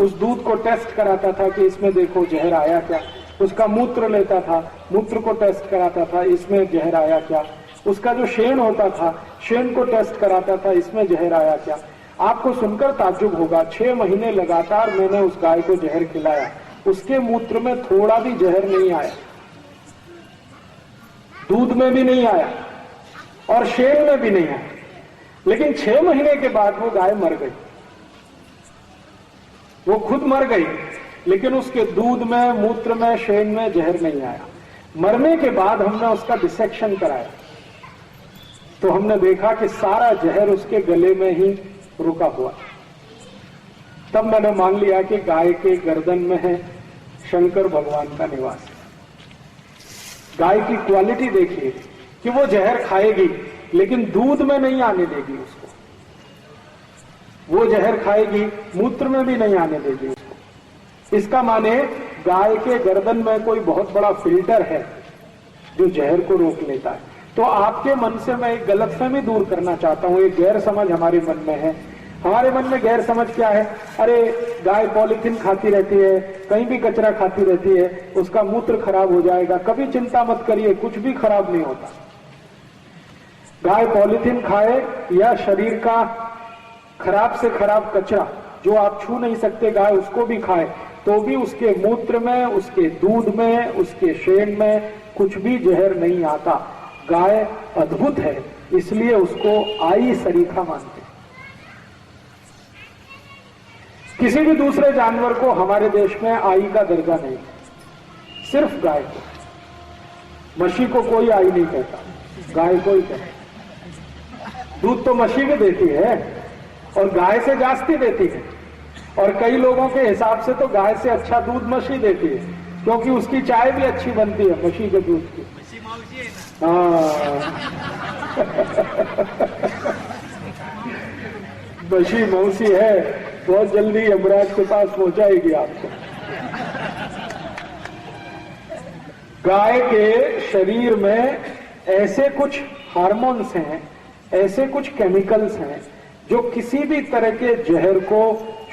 उस दूध को टेस्ट कराता था कि इसमें देखो जहर आया क्या। उसका मूत्र लेता था, मूत्र को टेस्ट कराता था, इसमें जहर आया क्या। उसका जो शेण होता था, शेण को टेस्ट कराता था, इसमें जहर आया क्या। आपको सुनकर ताज्जुब होगा, 6 महीने लगातार मैंने उस गाय को जहर खिलाया, उसके मूत्र में थोड़ा भी जहर नहीं आया, दूध में भी नहीं आया और शेण में भी नहीं आया। लेकिन 6 महीने के बाद वो गाय मर गई, वो खुद मर गई, लेकिन उसके दूध में, मूत्र में, शेण में जहर नहीं आया। मरने के बाद हमने उसका डिसेक्शन कराया, तो हमने देखा कि सारा जहर उसके गले में ही रुका हुआ। तब मैंने मान लिया कि गाय के गर्दन में है शंकर भगवान का निवास। गाय की क्वालिटी देखिए कि वो जहर खाएगी लेकिन दूध में नहीं आने देगी उसको, वो जहर खाएगी मूत्र में भी नहीं आने देगी उसको। इसका माने गाय के गर्दन में कोई बहुत बड़ा फिल्टर है जो जहर को रोक लेता है। तो आपके मन से मैं एक गलतफहमी दूर करना चाहता हूं, एक गैर समझ हमारे मन में है। हमारे मन में गैर समझ क्या है, अरे गाय पॉलिथीन खाती रहती है, कहीं भी कचरा खाती रहती है, उसका मूत्र खराब हो जाएगा। कभी चिंता मत करिए, कुछ भी खराब नहीं होता। गाय पॉलिथीन खाए या शरीर का खराब से खराब कचरा जो आप छू नहीं सकते, गाय उसको भी खाए, तो भी उसके मूत्र में, उसके दूध में, उसके शेण में कुछ भी जहर नहीं आता। गाय अद्भुत है, इसलिए उसको आई सरीखा मानते। किसी भी दूसरे जानवर को हमारे देश में आई का दर्जा नहीं, सिर्फ गाय को। मछली को कोई आई नहीं कहता, गाय को ही कहता। दूध तो मछली भी देती है और गाय से जास्ती देती है, और कई लोगों के हिसाब से तो गाय से अच्छा दूध मछली देती है, क्योंकि उसकी चाय भी अच्छी बनती है मछली के दूध की। मछली मौसी है, बहुत जल्दी यमराज के पास पहुंचाएगी आपको। गाय के शरीर में ऐसे कुछ हार्मोन्स हैं, ऐसे कुछ केमिकल्स हैं जो किसी भी तरह के जहर को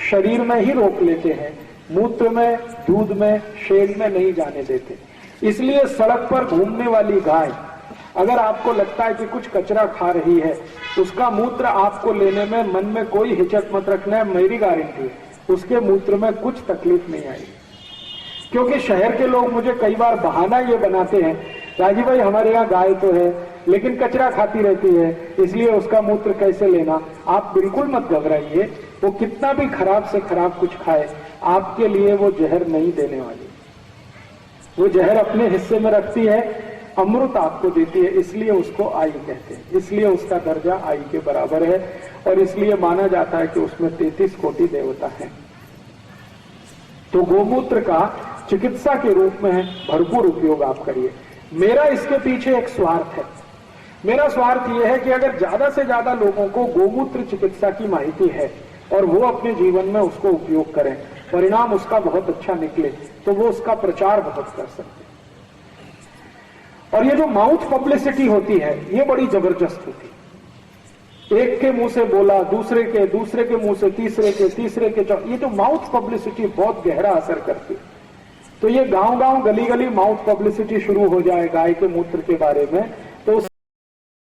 शरीर में ही रोक लेते हैं, मूत्र में, दूध में, शेण में नहीं जाने देते। इसलिए सड़क पर घूमने वाली गाय, अगर आपको लगता है कि कुछ कचरा खा रही है, उसका मूत्र आपको लेने में मन में कोई हिचक मत रखना है, मेरी गारंटी है उसके मूत्र में कुछ तकलीफ नहीं आएगी। क्योंकि शहर के लोग मुझे कई बार बहाना ये बनाते हैं, राजीव भाई हमारे यहाँ गाय तो है लेकिन कचरा खाती रहती है, इसलिए उसका मूत्र कैसे लेना। आप बिल्कुल मत घबराइए, वो कितना भी खराब से खराब कुछ खाए, आपके लिए वो जहर नहीं देने वाली। वो जहर अपने हिस्से में रखती है, अमृत आपको देती है, इसलिए उसको आई कहते हैं, इसलिए उसका दर्जा आई के बराबर है, और इसलिए माना जाता है कि उसमें 33 कोटि देवता है। तो गोमूत्र का चिकित्सा के रूप में भरपूर उपयोग आप करिए। मेरा इसके पीछे एक स्वार्थ है। मेरा स्वार्थ यह है कि अगर ज्यादा से ज्यादा लोगों को गोमूत्र चिकित्सा की माहिती है और वो अपने जीवन में उसको उपयोग करें, परिणाम उसका बहुत अच्छा निकले, तो वो उसका प्रचार बहुत कर सकते हैं। और ये जो माउथ पब्लिसिटी होती है, ये बड़ी जबरदस्त होती है। एक के मुंह से बोला, दूसरे के मुंह से तीसरे के ये जो माउथ पब्लिसिटी बहुत गहरा असर करती है। तो ये गांव-गांव, गली-गली माउथ पब्लिसिटी शुरू हो जाए गाय के मूत्र के बारे में,